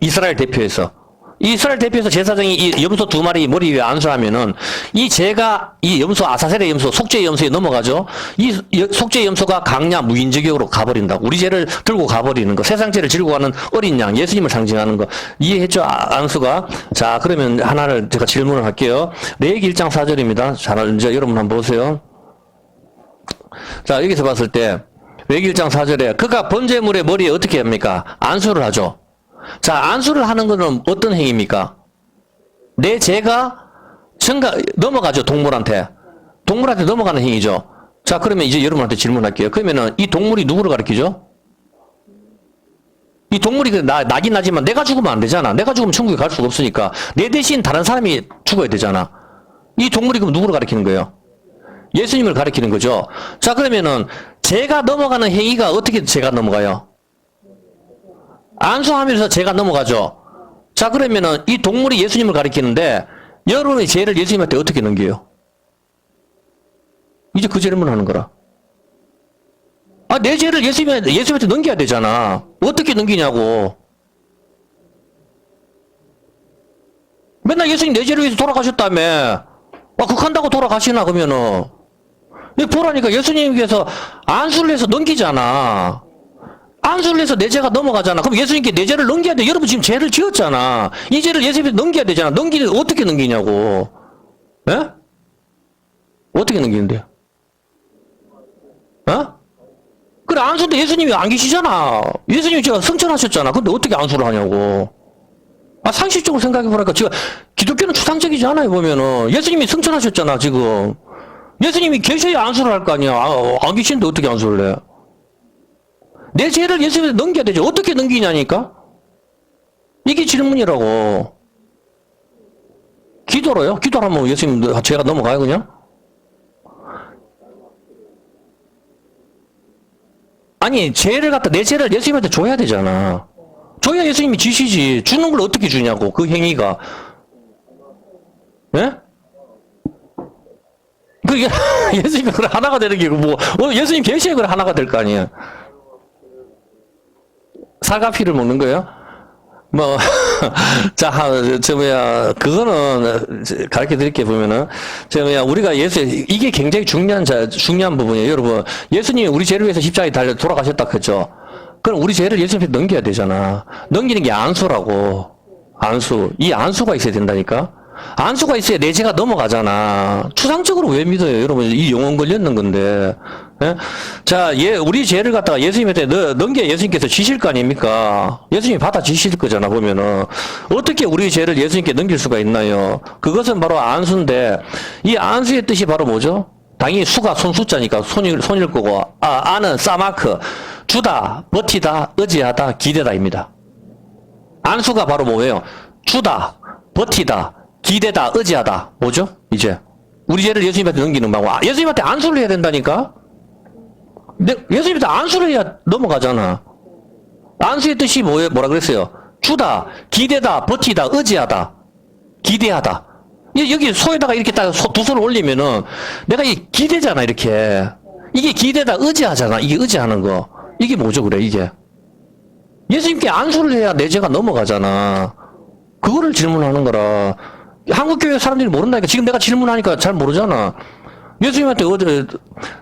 Speaker 1: 이스라엘 대표에서. 이스라엘 대표에서 제사장이 이 염소 두 마리 머리 위에 안수하면은 이 죄가 이 염소 아사셀의 염소 속죄의 염소에 넘어가죠. 이 속죄의 염소가 강냐 무인저격으로 가버린다. 우리 죄를 들고 가버리는 거. 세상 죄를 지르고 가는 어린 양 예수님을 상징하는 거 이해했죠? 안수가. 자, 그러면 하나를 제가 질문을 할게요. 레위기 1장 4절입니다. 자, 이제 여러분 한번 보세요. 자, 여기서 봤을 때 레위기 1장 4절에 그가 번제물의 머리에 어떻게 합니까? 안수를 하죠. 자, 안수를 하는 것은 어떤 행위입니까? 내 죄가 넘어가죠, 동물한테. 동물한테 넘어가는 행위죠. 자, 그러면 이제 여러분한테 질문할게요. 그러면은 이 동물이 누구를 가리키죠? 이 동물이 나긴 나지만 내가 죽으면 안 되잖아. 내가 죽으면 천국에 갈 수가 없으니까. 내 대신 다른 사람이 죽어야 되잖아. 이 동물이 그럼 누구를 가리키는 거예요? 예수님을 가리키는 거죠. 자, 그러면은 죄가 넘어가는 행위가 어떻게 죄가 넘어가요? 안수하면서 죄가 넘어가죠. 자, 그러면은 이 동물이 예수님을 가리키는데 여러분의 죄를 예수님한테 어떻게 넘겨요? 이제 그 질문을 하는 거라. 아, 내 죄를 예수님한테 넘겨야 되잖아. 어떻게 넘기냐고. 맨날 예수님 내 죄를 위해서 돌아가셨다며. 아, 극한다고 돌아가시나, 그러면은. 보라니까 예수님께서 안수를 해서 넘기잖아. 안수를 해서 내 죄가 넘어가잖아. 그럼 예수님께 내 죄를 넘겨야 돼. 여러분 지금 죄를 지었잖아. 이 죄를 예수님께 넘겨야 되잖아. 어떻게 넘기냐고. 예? 어떻게 넘기는데요? 어? 그래, 안수인데 예수님이 안 계시잖아. 예수님이 제가 승천하셨잖아. 근데 어떻게 안수를 하냐고. 아, 상식적으로 생각해보니까 지금 기독교는 추상적이지 않아요, 보면은. 예수님이 승천하셨잖아, 지금. 예수님이 계셔야 안수를 할 거 아니야. 안 계시는데 어떻게 안수를 해? 내 죄를 예수님한테 넘겨야 되죠. 어떻게 넘기냐니까? 이게 질문이라고. 기도로요? 기도를 하면 예수님 죄가 넘어가요, 그냥? 아니, 내 죄를 예수님한테 줘야 되잖아. 줘야 예수님이 지시지. 주는 걸 어떻게 주냐고, 그 행위가. 예? 그게, 예수님이 그래 하나가 되는 게, 예수님 계시에 그래 하나가 될 거 아니야. 사과피를 먹는 거예요? 자, 그거는, 가르쳐 드릴게 보면은, 우리가 이게 굉장히 중요한 부분이에요. 여러분, 예수님이 우리 죄를 위해서 십자가에 달려 돌아가셨다, 그죠? 그럼 우리 죄를 예수님한테 넘겨야 되잖아. 넘기는 게 안수라고. 안수. 이 안수가 있어야 된다니까? 안수가 있어야 내 죄가 넘어가잖아. 추상적으로 왜 믿어요? 여러분, 이 영혼 걸렸는 건데. 예? 자, 우리 죄를 갖다가 예수님한테 넘겨 예수님께서 지실 거 아닙니까? 예수님이 받아 지실 거잖아, 보면은. 어떻게 우리 죄를 예수님께 넘길 수가 있나요? 그것은 바로 안수인데, 이 안수의 뜻이 바로 뭐죠? 당연히 수가 손수자니까 손일 거고, 안은 싸마크. 주다, 버티다, 의지하다, 기대다입니다. 안수가 바로 뭐예요? 주다, 버티다, 기대다, 의지하다. 뭐죠? 이제. 우리 죄를 예수님한테 넘기는 방법. 예수님한테 안수를 해야 된다니까? 예수님한테 안수를 해야 넘어가잖아. 안수의 뜻이 뭐라 그랬어요? 주다, 기대다, 버티다, 의지하다, 기대하다. 여기 소에다가 이렇게 딱 두 손을 올리면은 내가 이 기대잖아, 이렇게. 이게 기대다, 의지하잖아. 이게 의지하는 거. 이게 뭐죠, 그래, 이게? 예수님께 안수를 해야 내 죄가 넘어가잖아. 그거를 질문하는 거라. 한국교회 사람들이 모른다니까. 지금 내가 질문하니까 잘 모르잖아. 예수님한테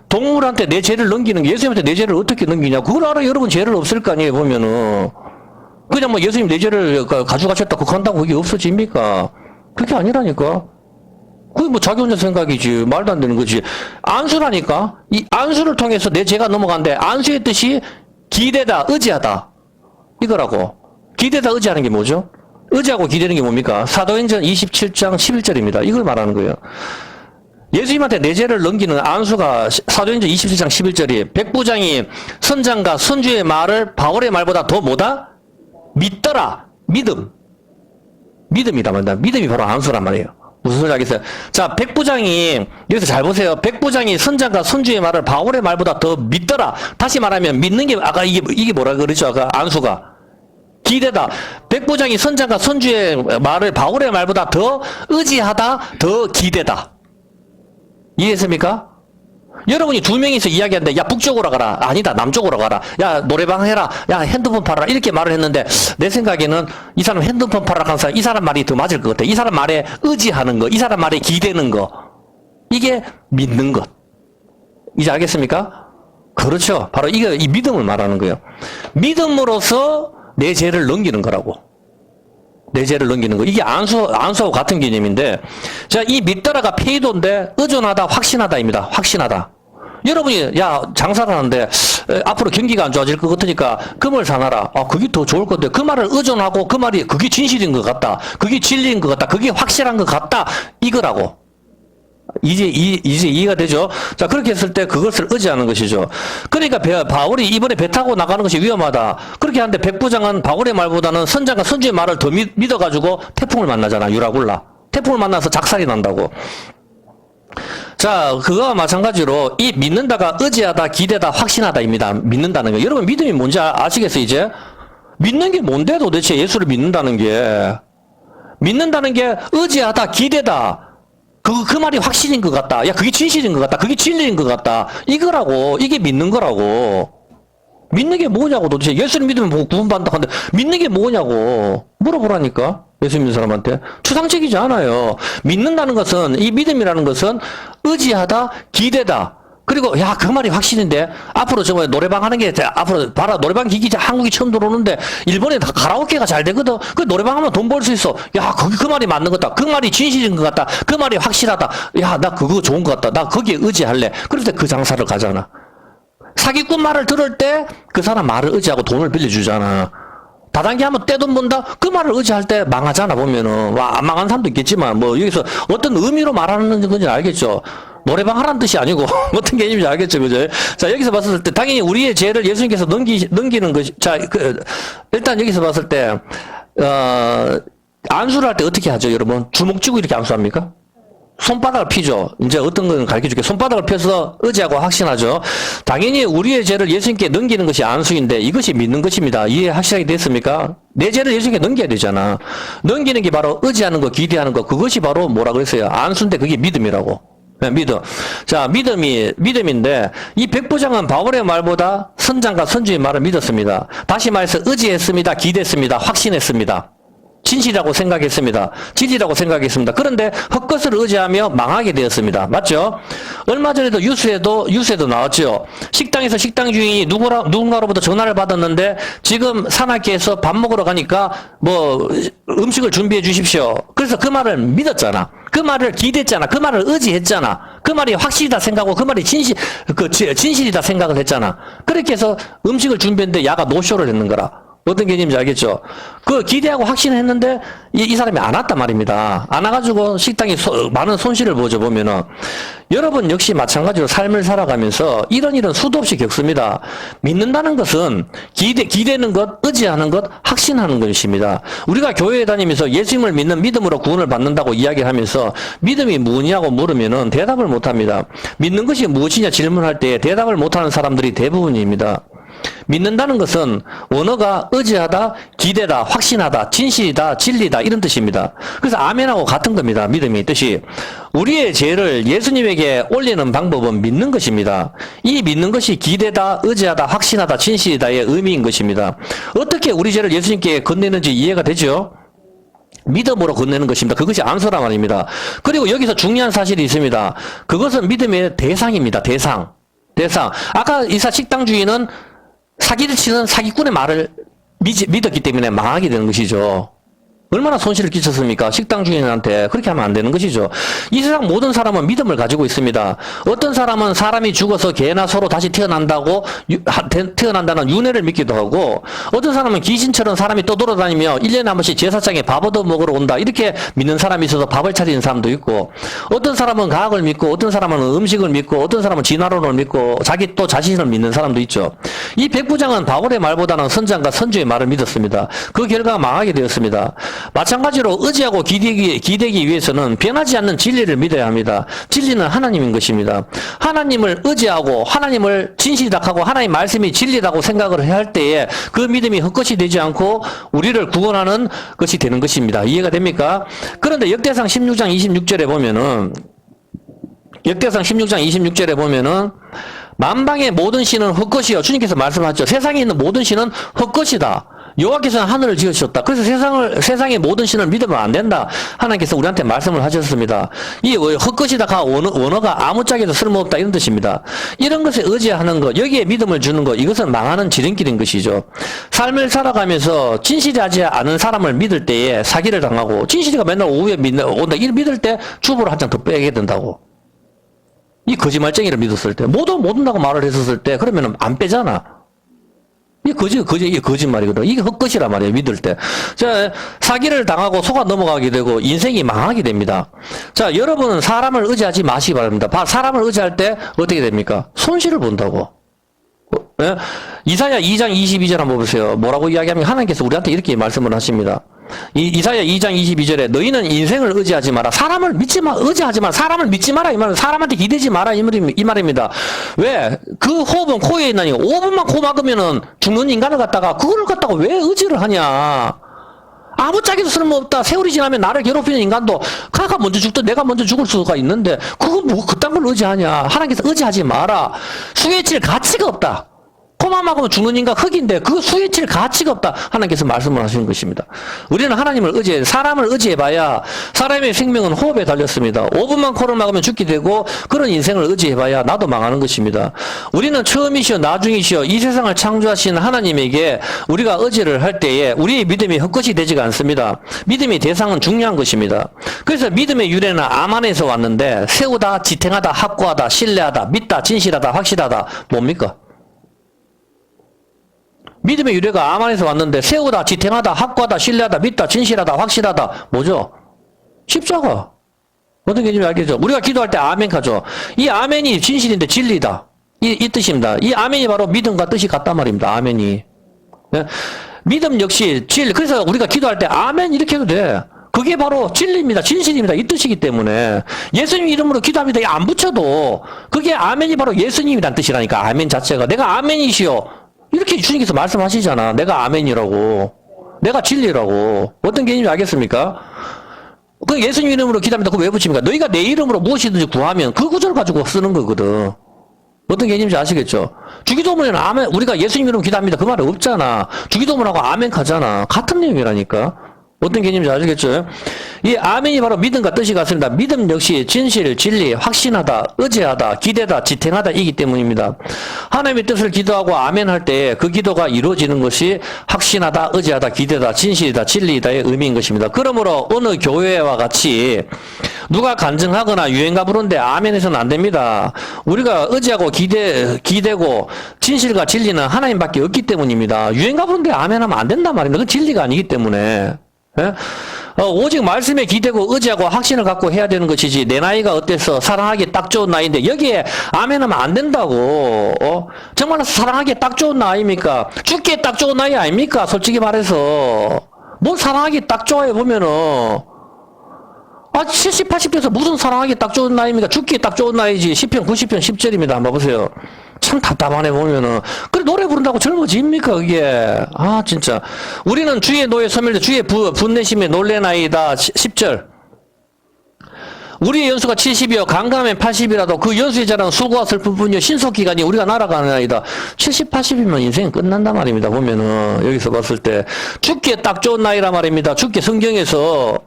Speaker 1: 동물한테 내 죄를 넘기는 게 예수님한테 내 죄를 어떻게 넘기냐. 그걸 알아. 여러분 죄를 없을 거 아니에요, 보면은. 그냥 예수님 내 죄를 가져가셨다, 그한다고 그게 없어집니까? 그게 아니라니까. 그게 자기 혼자 생각이지. 말도 안 되는 거지. 안수라니까. 이 안수를 통해서 내 죄가 넘어간대. 안수의 뜻이 기대다, 의지하다. 이거라고. 기대다, 의지하는 게 뭐죠? 의지하고 기대는 게 뭡니까? 사도행전 27장 11절입니다. 이걸 말하는 거예요. 예수님한테 내 죄를 넘기는 안수가 사도행전 27장 11절이 백부장이 선장과 선주의 말을 바울의 말보다 더 뭐다? 믿더라. 믿음이다 말이다. 믿음이 바로 안수란 말이에요. 무슨 소리 알겠어요? 자, 백부장이 여기서 잘 보세요. 백부장이 선장과 선주의 말을 바울의 말보다 더 믿더라. 다시 말하면 믿는 게 아까 이게 뭐라 그러죠? 아까 안수가 기대다. 백부장이 선장과 선주의 말을 바울의 말보다 더 의지하다, 더 기대다. 이해했습니까? 여러분이 두 명이서 이야기하는데, 야, 북쪽으로 가라. 아니다, 남쪽으로 가라. 야, 노래방 해라. 야, 핸드폰 팔아라. 이렇게 말을 했는데, 내 생각에는 이 사람 핸드폰 팔아라 하는 사람, 이 사람 말이 더 맞을 것 같아. 이 사람 말에 의지하는 거, 이 사람 말에 기대는 거. 이게 믿는 것. 이제 알겠습니까? 그렇죠. 바로 이게 이 믿음을 말하는 거예요. 믿음으로써 내 죄를 넘기는 거라고. 내 죄를 넘기는 거. 이게 안수하고 같은 개념인데, 자, 이 믿다라가 페이도인데, 의존하다, 확신하다입니다. 확신하다. 여러분이, 야, 장사를 하는데, 앞으로 경기가 안 좋아질 것 같으니까, 금을 사놔라. 아, 그게 더 좋을 건데, 그 말을 의존하고, 그 말이, 그게 진실인 것 같다. 그게 진리인 것 같다. 그게 확실한 것 같다. 이거라고. 이제 이해가 되죠? 자, 그렇게 했을 때 그것을 의지하는 것이죠. 그러니까 바울이 이번에 배 타고 나가는 것이 위험하다. 그렇게 하는데 백부장은 바울의 말보다는 선장과 선주의 말을 더 믿어가지고 태풍을 만나잖아. 유라굴라. 태풍을 만나서 작살이 난다고. 자, 그거와 마찬가지로 이 믿는다가 의지하다, 기대다, 확신하다입니다. 믿는다는 거. 여러분 믿음이 뭔지 아시겠어요, 이제? 믿는 게 뭔데 도대체 예수를 믿는다는 게. 믿는다는 게 의지하다, 기대다. 그 말이 확신인 것 같다. 야, 그게 진실인 것 같다. 그게 진리인 것 같다. 이거라고. 이게 믿는 거라고. 믿는 게 뭐냐고 도대체. 예수를 믿으면 뭐 구원받는다 하는데 믿는 게 뭐냐고. 물어보라니까. 예수 믿는 사람한테. 추상적이지 않아요. 믿는다는 것은, 이 믿음이라는 것은 의지하다, 기대다. 그리고 야, 그 말이 확신인데 앞으로 정말 노래방 하는 게 앞으로 봐라, 노래방 기기 한국이 처음 들어오는데 일본에 다 가라오케가 잘 되거든. 그 노래방 하면 돈 벌 수 있어. 야, 그 말이 맞는 것 같다. 그 말이 진실인 것 같다. 그 말이 확실하다. 야, 나 그거 좋은 것 같다. 나 거기에 의지할래. 그럴 때 그 장사를 가잖아. 사기꾼 말을 들을 때 그 사람 말을 의지하고 돈을 빌려주잖아. 다단계 하면 떼돈 번다? 그 말을 의지할 때 망하잖아, 보면은. 와, 안 망한 사람도 있겠지만, 뭐, 여기서 어떤 의미로 말하는 건지 알겠죠? 노래방 하라는 뜻이 아니고, 어떤 개념인지 알겠죠, 그죠? 자, 여기서 봤을 때, 당연히 우리의 죄를 예수님께서 넘기는 것이, 자, 일단 여기서 봤을 때, 안수를 할 때 어떻게 하죠, 여러분? 주먹 쥐고 이렇게 안수합니까? 손바닥을 피죠. 이제 어떤 건 가르쳐 줄게. 손바닥을 펴서 의지하고 확신하죠. 당연히 우리의 죄를 예수님께 넘기는 것이 안수인데 이것이 믿는 것입니다. 이해 확실하게 됐습니까? 내 죄를 예수님께 넘겨야 되잖아. 넘기는 게 바로 의지하는 거, 기대하는 거. 그것이 바로 뭐라 그랬어요? 안수인데 그게 믿음이라고. 네, 믿음. 자, 믿음인데 이 백부장은 바울의 말보다 선장과 선주의 말을 믿었습니다. 다시 말해서 의지했습니다. 기대했습니다. 확신했습니다. 진실이라고 생각했습니다. 진리라고 생각했습니다. 그런데 헛것을 의지하며 망하게 되었습니다. 맞죠? 얼마 전에도 뉴스에도 나왔죠. 식당에서 식당 주인이 누군가로부터 전화를 받았는데 지금 산악회에서 밥 먹으러 가니까 뭐 음식을 준비해 주십시오. 그래서 그 말을 믿었잖아. 그 말을 기대했잖아. 그 말을 의지했잖아. 그 말이 확실이다 생각하고 그 말이 진실이다 생각을 했잖아. 그렇게 해서 음식을 준비했는데 야가 노쇼를 했는 거라. 어떤 개념인지 알겠죠? 그 기대하고 확신했는데 이 사람이 안 왔단 말입니다. 안 와가지고 식당이 많은 손실을 보죠, 보면은. 여러분 역시 마찬가지로 삶을 살아가면서 이런 수도 없이 겪습니다. 믿는다는 것은 기대는 것, 의지하는 것, 확신하는 것입니다. 우리가 교회에 다니면서 예수님을 믿는 믿음으로 구원을 받는다고 이야기하면서 믿음이 무엇이냐고 물으면은 대답을 못 합니다. 믿는 것이 무엇이냐 질문할 때 대답을 못하는 사람들이 대부분입니다. 믿는다는 것은 원어가 의지하다, 기대다, 확신하다, 진실이다, 진리다 이런 뜻입니다. 그래서 아멘하고 같은 겁니다. 믿음의 뜻이. 우리의 죄를 예수님에게 올리는 방법은 믿는 것입니다. 이 믿는 것이 기대다, 의지하다, 확신하다, 진실이다의 의미인 것입니다. 어떻게 우리 죄를 예수님께 건네는지 이해가 되죠? 믿음으로 건네는 것입니다. 그것이 안수란 말입니다. 그리고 여기서 중요한 사실이 있습니다. 그것은 믿음의 대상입니다. 대상. 아까 이사 식당 주인은 사기를 치는 사기꾼의 말을 믿었기 때문에 망하게 되는 것이죠. 얼마나 손실을 끼쳤습니까? 식당 주인한테. 그렇게 하면 안 되는 것이죠. 이 세상 모든 사람은 믿음을 가지고 있습니다. 어떤 사람은 사람이 죽어서 개나 소로 다시 태어난다는 윤회를 믿기도 하고, 어떤 사람은 귀신처럼 사람이 떠돌아다니며 1년에 한 번씩 제사장에 밥 얻어 먹으러 온다. 이렇게 믿는 사람이 있어서 밥을 차리는 사람도 있고, 어떤 사람은 과학을 믿고, 어떤 사람은 음식을 믿고, 어떤 사람은 진화론을 믿고, 자기 또 자신을 믿는 사람도 있죠. 이 백부장은 바울의 말보다는 선장과 선주의 말을 믿었습니다. 그 결과 망하게 되었습니다. 마찬가지로 의지하고 기대기 위해서는 변하지 않는 진리를 믿어야 합니다. 진리는 하나님인 것입니다. 하나님을 의지하고 하나님을 진실이라고 하나님 말씀이 진리라고 생각을 해야 할 때에 그 믿음이 헛것이 되지 않고 우리를 구원하는 것이 되는 것입니다. 이해가 됩니까? 그런데 역대상 16장 26절에 보면은 만방의 모든 신은 헛것이요. 주님께서 말씀하셨죠. 세상에 있는 모든 신은 헛것이다. 여호와께서는 하늘을 지으셨다. 그래서 세상의 모든 신을 믿으면 안 된다. 하나님께서 우리한테 말씀을 하셨습니다. 이 헛것이다 원어가 아무짝에도 쓸모없다 이런 뜻입니다. 이런 것에 의지하는 것, 여기에 믿음을 주는 것, 이것은 망하는 지름길인 것이죠. 삶을 살아가면서 진실하지 않은 사람을 믿을 때에 사기를 당하고 진실이가 맨날 오후에 온다. 이를 믿을 때 주보를 한 장 더 빼게 된다고. 이 거짓말쟁이를 믿었을 때, 못 온다고 말을 했었을 때, 그러면 안 빼잖아. 이게 거짓말이거든. 이게 헛것이란 말이에요, 믿을 때. 자, 사기를 당하고 속아 넘어가게 되고, 인생이 망하게 됩니다. 자, 여러분은 사람을 의지하지 마시기 바랍니다. 사람을 의지할 때 어떻게 됩니까? 손실을 본다고. 예? 이사야 2장 22절 한번 보세요. 뭐라고 이야기하면 하나님께서 우리한테 이렇게 말씀을 하십니다. 이사야 2장 22절에 너희는 인생을 의지하지 마라. 사람을 의지하지 마라. 사람을 믿지 마라. 이 말은 사람한테 기대지 마라. 이 말입니다. 왜? 그 호흡은 코에 있나니까 5분만 코 막으면은 죽는 인간을 갖다가 그거를 갖다가 왜 의지를 하냐. 아무짝에도 쓸모없다. 세월이 지나면 나를 괴롭히는 인간도 가가 먼저 죽든 내가 먼저 죽을 수가 있는데 그거 뭐 그딴 걸 의지하냐. 하나님께서 의지하지 마라. 수혜칠 가치가 없다. 코만 막으면 죽는 인간 흙인데 그 수혜칠 가치가 없다. 하나님께서 말씀을 하시는 것입니다. 우리는 하나님을 사람을 의지해봐야 사람의 생명은 호흡에 달렸습니다. 5분만 코를 막으면 죽게 되고 그런 인생을 의지해봐야 나도 망하는 것입니다. 우리는 처음이시오 나중이시오 이 세상을 창조하신 하나님에게 우리가 의지를 할 때에 우리의 믿음이 헛것이 되지가 않습니다. 믿음의 대상은 중요한 것입니다. 그래서 믿음의 유래는 암안에서 왔는데 세우다, 지탱하다, 확고하다, 신뢰하다, 믿다, 진실하다, 확실하다 뭡니까? 믿음의 유래가 암안에서 왔는데 세우다, 지탱하다, 확고하다, 신뢰하다, 믿다, 진실하다, 확실하다 뭐죠? 십자가. 어떤 개념인지 알겠죠? 우리가 기도할 때 아멘 하죠. 이 아멘이 진실인데 진리다. 이 뜻입니다. 이 아멘이 바로 믿음과 뜻이 같단 말입니다. 아멘이. 네? 믿음 역시 그래서 우리가 기도할 때 아멘 이렇게 해도 돼. 그게 바로 진리입니다. 진실입니다. 이 뜻이기 때문에 예수님 이름으로 기도합니다. 안 붙여도 그게 아멘이 바로 예수님이란 뜻이라니까. 아멘 자체가 내가 아멘이시오. 이렇게 주님께서 말씀하시잖아. 내가 아멘이라고. 내가 진리라고. 어떤 개념인지 알겠습니까? 그 예수님 이름으로 기도합니다. 그거 왜 붙입니까? 너희가 내 이름으로 무엇이든지 구하면 그 구절을 가지고 쓰는 거거든. 어떤 개념인지 아시겠죠? 주기도문에는 아멘, 우리가 예수님 이름으로 기도합니다. 그 말이 없잖아. 주기도문하고 아멘 하잖아. 같은 내용이라니까. 어떤 개념인지 아시겠죠? 이 아멘이 바로 믿음과 뜻이 같습니다. 믿음 역시 진실, 진리, 확신하다, 의지하다, 기대다, 지탱하다 이기 때문입니다. 하나님의 뜻을 기도하고 아멘 할 때 그 기도가 이루어지는 것이 확신하다, 의지하다, 기대다, 진실이다, 진리다의 의미인 것입니다. 그러므로 어느 교회와 같이 누가 간증하거나 유행가 부르는데 아멘 해서는 안 됩니다. 우리가 의지하고 기대고 진실과 진리는 하나님밖에 없기 때문입니다. 유행가 부르는데 아멘 하면 안 된단 말입니다. 그건 진리가 아니기 때문에. 예? 오직 말씀에 기대고 의지하고 확신을 갖고 해야 되는 것이지 내 나이가 어때서 사랑하기 딱 좋은 나이인데 여기에 아멘하면 안 된다고. 정말로 사랑하기 딱 좋은 나이입니까? 죽기에 딱 좋은 나이 아닙니까? 솔직히 말해서 뭐 사랑하기 딱 좋아해 보면은 70, 80대에서 무슨 사랑하기 딱 좋은 나이입니까? 죽기에 딱 좋은 나이지. 10편, 90편, 10절입니다. 한번 보세요. 참 답답하네 보면은. 그래 노래 부른다고 젊어집니까 그게. 진짜. 우리는 주의 노에 소멸돼 주의 분내심에 놀래나이다. 10절. 우리의 연수가 70이요 강감엔 80이라도 그 연수의 자랑 수고와 슬픔뿐이요 신속기간이 우리가 날아가는 나이다. 70, 80이면 인생은 끝난단 말입니다. 보면은 여기서 봤을 때 죽기에 딱 좋은 나이란 말입니다. 죽기 성경에서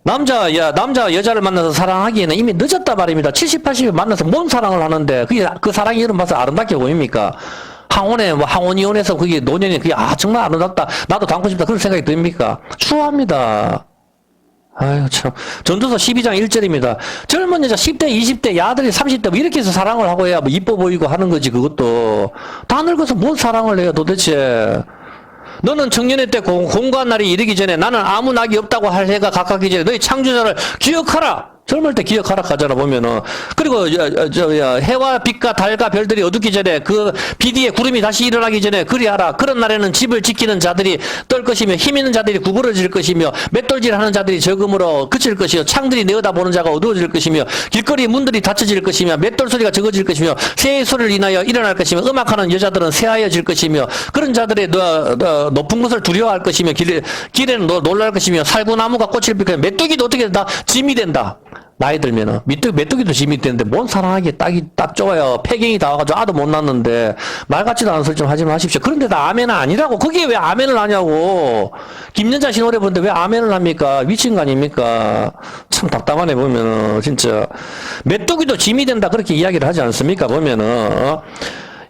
Speaker 1: 남자 여자를 만나서 사랑하기에는 이미 늦었다 말입니다. 70, 80이 만나서 뭔 사랑을 하는데 그 사랑이 이름 봐서 아름답게 보입니까? 항원이혼에서 그게 노년이 그게 정말 아름답다. 나도 닮고 싶다. 그런 생각이 듭니까? 추워합니다. 아유 참. 전도서 12장 1절입니다. 젊은 여자 10대, 20대, 야들이 30대 뭐 이렇게 해서 사랑을 하고 해야 뭐 이뻐 보이고 하는 거지. 그것도 다 늙어서 뭔 사랑을 해요 도대체. 너는 청년의 때 공고한 날이 이르기 전에 나는 아무 낙이 없다고 할 해가 가깝기 전에 너희 창조자를 기억하라. 젊을 때 기억하라 하잖아, 보면은. 그리고, 해와 빛과 달과 별들이 어둡기 전에, 그 비디에 구름이 다시 일어나기 전에 그리하라. 그런 날에는 집을 지키는 자들이 떨 것이며, 힘 있는 자들이 구부러질 것이며, 맷돌질 하는 자들이 적음으로 그칠 것이요. 창들이 내어다보는 자가 어두워질 것이며, 길거리 문들이 닫혀질 것이며, 맷돌 소리가 적어질 것이며, 새의 소리를 인하여 일어날 것이며, 음악하는 여자들은 새하여질 것이며, 그런 자들의 높은 것을 두려워할 것이며, 길에는 놀랄 것이며, 살구나무가 꽃을 피우며, 메뚜기도 어떻게 된다? 짐이 된다. 나이 들면은 메뚜기도 짐이 되는데 뭔 사랑하기에 딱 좋아요. 폐경이 다 와가지고 아도 못 낳는데 말 같지도 않은 소리 좀 하지 마십시오. 그런데 다 아멘은 아니라고. 거기에 왜 아멘을 하냐고. 김연자 씨 노래 보는데 왜 아멘을 합니까? 미친 거 아닙니까? 참 답답하네 보면은 진짜. 메뚜기도 짐이 된다 그렇게 이야기를 하지 않습니까? 보면은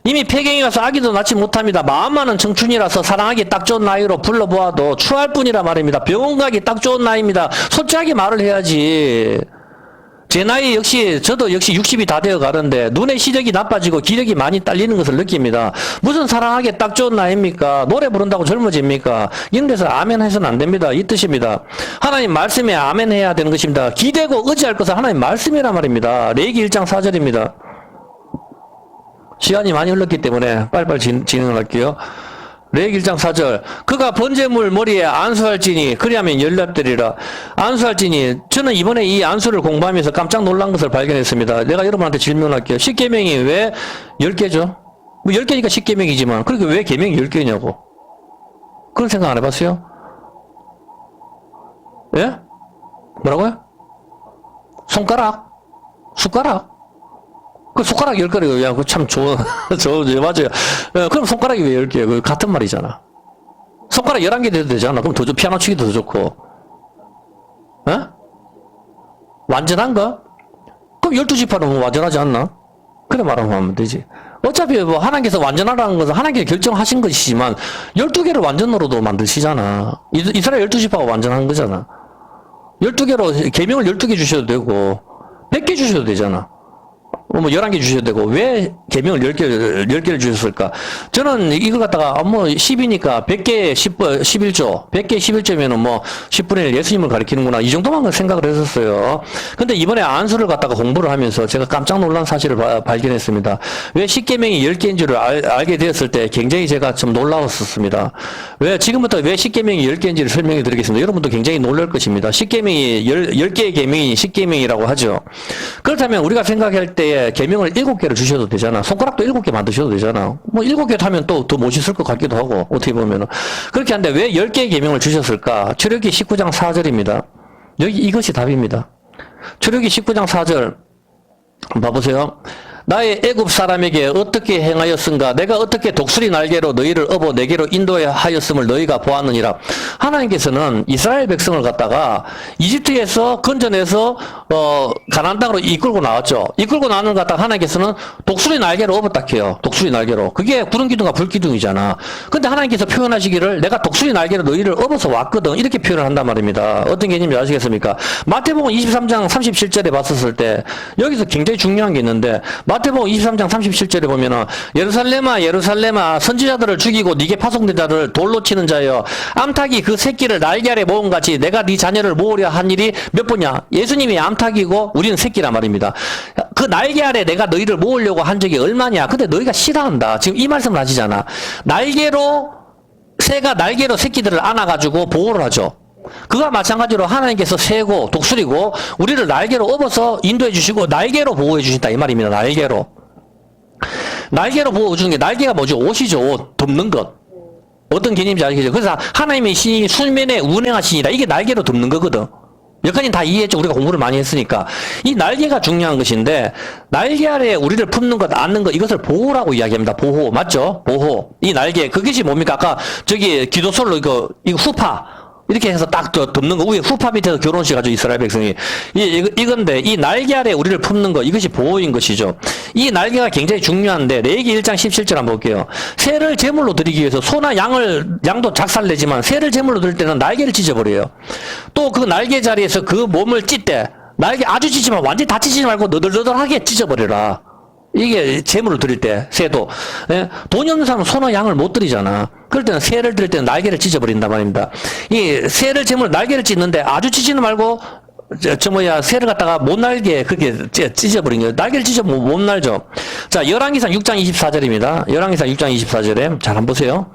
Speaker 1: 이미 폐경이 와서 아기도 낳지 못합니다. 마음만은 청춘이라서 사랑하기 딱 좋은 나이로 불러보아도 추할 뿐이라 말입니다. 병원 가기 딱 좋은 나이입니다. 솔직하게 말을 해야지. 제 나이 저도 역시 60이 다 되어 가는데, 눈의 시력이 나빠지고 기력이 많이 딸리는 것을 느낍니다. 무슨 사랑하기에 딱 좋은 나이입니까? 노래 부른다고 젊어집니까? 이런 데서 아멘 해서는 안 됩니다. 이 뜻입니다. 하나님 말씀에 아멘 해야 되는 것입니다. 기대고 의지할 것은 하나님 말씀이란 말입니다. 레위기 1장 4절입니다. 시간이 많이 흘렀기 때문에 빨리빨리 진행을 할게요. 레위기 1장 4절. 그가 번제물 머리에 안수할지니 그리하면 연락되리라. 안수할지니, 저는 이번에 이 안수를 공부하면서 깜짝 놀란 것을 발견했습니다. 내가 여러분한테 질문할게요. 10계명이 왜 10개죠? 뭐 10개니까 10계명이지만 그렇게 왜 계명이 10개냐고. 그런 생각 안 해봤어요? 예? 뭐라고요? 손가락? 숟가락? 그 손가락 10개를, 야, 그 참 좋은, 맞아요. 그럼 손가락이 왜 10개야? 그 같은 말이잖아. 손가락 11개 돼도 되잖아. 그럼 피아노 치기도 더 좋고. 완전한 거? 그럼 12지파는 완전하지 않나? 그래 말하면 되지. 어차피 뭐 하나님께서 완전하라는 것은 하나님께서 결정하신 것이지만 12개를 완전으로도 만드시잖아. 이스라엘 12지파가 완전한 거잖아. 12개로 계명을 12개 주셔도 되고 100개 주셔도 되잖아. 뭐 11개 주셔도 되고 왜 계명을 10개를 주셨을까? 저는 이걸 갖다가 뭐 10이니까 100개 11조 100개 11조면은 뭐 10분의 1 예수님을 가리키는구나, 이 정도만 생각을 했었어요. 근데 이번에 안수를 갖다가 공부를 하면서 제가 깜짝 놀란 사실을 발견했습니다. 왜 10계명이 10개인 줄을 알게 되었을 때 굉장히 제가 좀 놀라웠었습니다. 지금부터 왜 10계명이 10개인지를 설명해 드리겠습니다. 여러분도 굉장히 놀랄 것입니다. 10계명이 10개의 계명이 10계명이라고 하죠. 그렇다면 우리가 생각할 때 계명을 7개를 주셔도 되잖아. 손가락도 7개 만드셔도 되잖아. 뭐 7개 하면 또 더 멋있을 것 같기도 하고, 어떻게 보면은. 그렇게 한데 왜 10개의 계명을 주셨을까? 출애굽기 19장 4절입니다. 이것이 답입니다. 출애굽기 19장 4절. 봐보세요. 나의 애굽 사람에게 어떻게 행하였은가? 내가 어떻게 독수리 날개로 너희를 업어 내게로 인도하였음을 너희가 보았느니라. 하나님께서는 이스라엘 백성을 갖다가 이집트에서 건져내서 가나안 땅으로 이끌고 나왔죠. 이끌고 나는 걸 갖다가 하나님께서는 독수리 날개로 업었다 해요. 독수리 날개로. 그게 구름 기둥과 불 기둥이잖아. 근데 하나님께서 표현하시기를 내가 독수리 날개로 너희를 업어서 왔거든, 이렇게 표현을 한단 말입니다. 어떤 개념인지 아시겠습니까? 마태복음 23장 37절에 봤었을 때 여기서 굉장히 중요한 게 있는데, 마태복음 23장 37절에 보면은 예루살렘아 예루살렘아 선지자들을 죽이고 네게 파송된 자를 돌로 치는 자여, 암탉이 그 새끼를 날개 아래 모은 같이 내가 네 자녀를 모으려 한 일이 몇 번이야? 예수님이 암탉이고 우리는 새끼란 말입니다. 그 날개 아래 내가 너희를 모으려고 한 적이 얼마냐? 근데 너희가 싫어한다. 지금 이 말씀을 하시잖아. 새가 날개로 새끼들을 안아가지고 보호를 하죠. 그와 마찬가지로 하나님께서 새고 독수리고 우리를 날개로 업어서 인도해 주시고 날개로 보호해 주신다, 이 말입니다. 날개로 보호해 주는 게, 날개가 뭐죠? 옷이죠. 옷. 덮는 것. 어떤 개념인지 아시겠죠? 그래서 하나님의 신이 수면에 운행하시니라, 이게 날개로 덮는 거거든. 여기까지는 다 이해했죠. 우리가 공부를 많이 했으니까. 이 날개가 중요한 것인데, 날개 아래 우리를 품는 것, 안는 것, 이것을 보호라고 이야기합니다. 보호. 맞죠? 보호. 이 날개. 그것이 뭡니까? 아까 기도솔로 이거 후파. 이렇게 해서 딱 덮는 거, 위에 후파 밑에서 결혼식 하죠, 이스라엘 백성이. 이건데, 이 날개 아래 우리를 품는 거, 이것이 보호인 것이죠. 이 날개가 굉장히 중요한데, 레위기 1장 17절 한번 볼게요. 새를 제물로 드리기 위해서 소나 양도 작살내지만 새를 제물로 드릴 때는 날개를 찢어버려요. 또 그 날개 자리에서 그 몸을 찢대, 날개 아주 찢지만 완전히 다 찢지 말고 너덜너덜하게 찢어버려라. 이게 제물을 드릴 때, 새도. 예? 돈이 없는 사람은 소나 양을 못 드리잖아. 그럴 때는 새를 드릴 때는 날개를 찢어버린단 말입니다. 이 새를 제물로 날개를 찢는데 아주 찢지는 말고 새를 갖다가 못 날게 그렇게 찢어버린 거예요. 날개를 찢어 못 날죠. 자, 열왕기상 6장 24절입니다. 열왕기상 6장 24절에 잘 한번 보세요.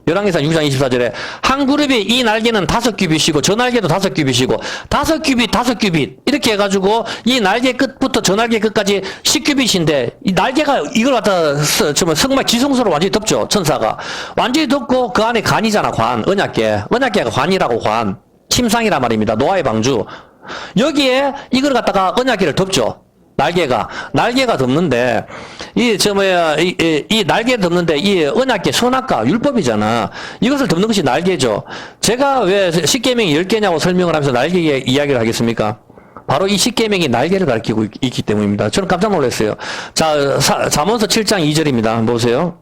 Speaker 1: 열왕기상 6장 24절에 한 그룹이 이 날개는 5규빗이고 저 날개도 5규빗이고 5규빗 5규빗 이렇게 해가지고 이 날개 끝부터 저 날개 끝까지 10규빗인데 이 날개가 이걸 갖다 정말 지성소로 완전히 덮죠. 천사가 완전히 덮고 그 안에 관이잖아. 관 언약궤가 관이라고. 관 침상이란 말입니다. 노아의 방주. 여기에 이걸 갖다가 언약궤를 덮죠. 날개가 덮는데, 이 날개를 덮는데, 이 언약궤 선악과 율법이잖아. 이것을 덮는 것이 날개죠. 제가 왜 십계명이 10개냐고 설명을 하면서 날개 이야기를 하겠습니까? 바로 이 십계명이 날개를 가리키고 있기 때문입니다. 저는 깜짝 놀랐어요. 자, 잠언서 7장 2절입니다. 한번 보세요.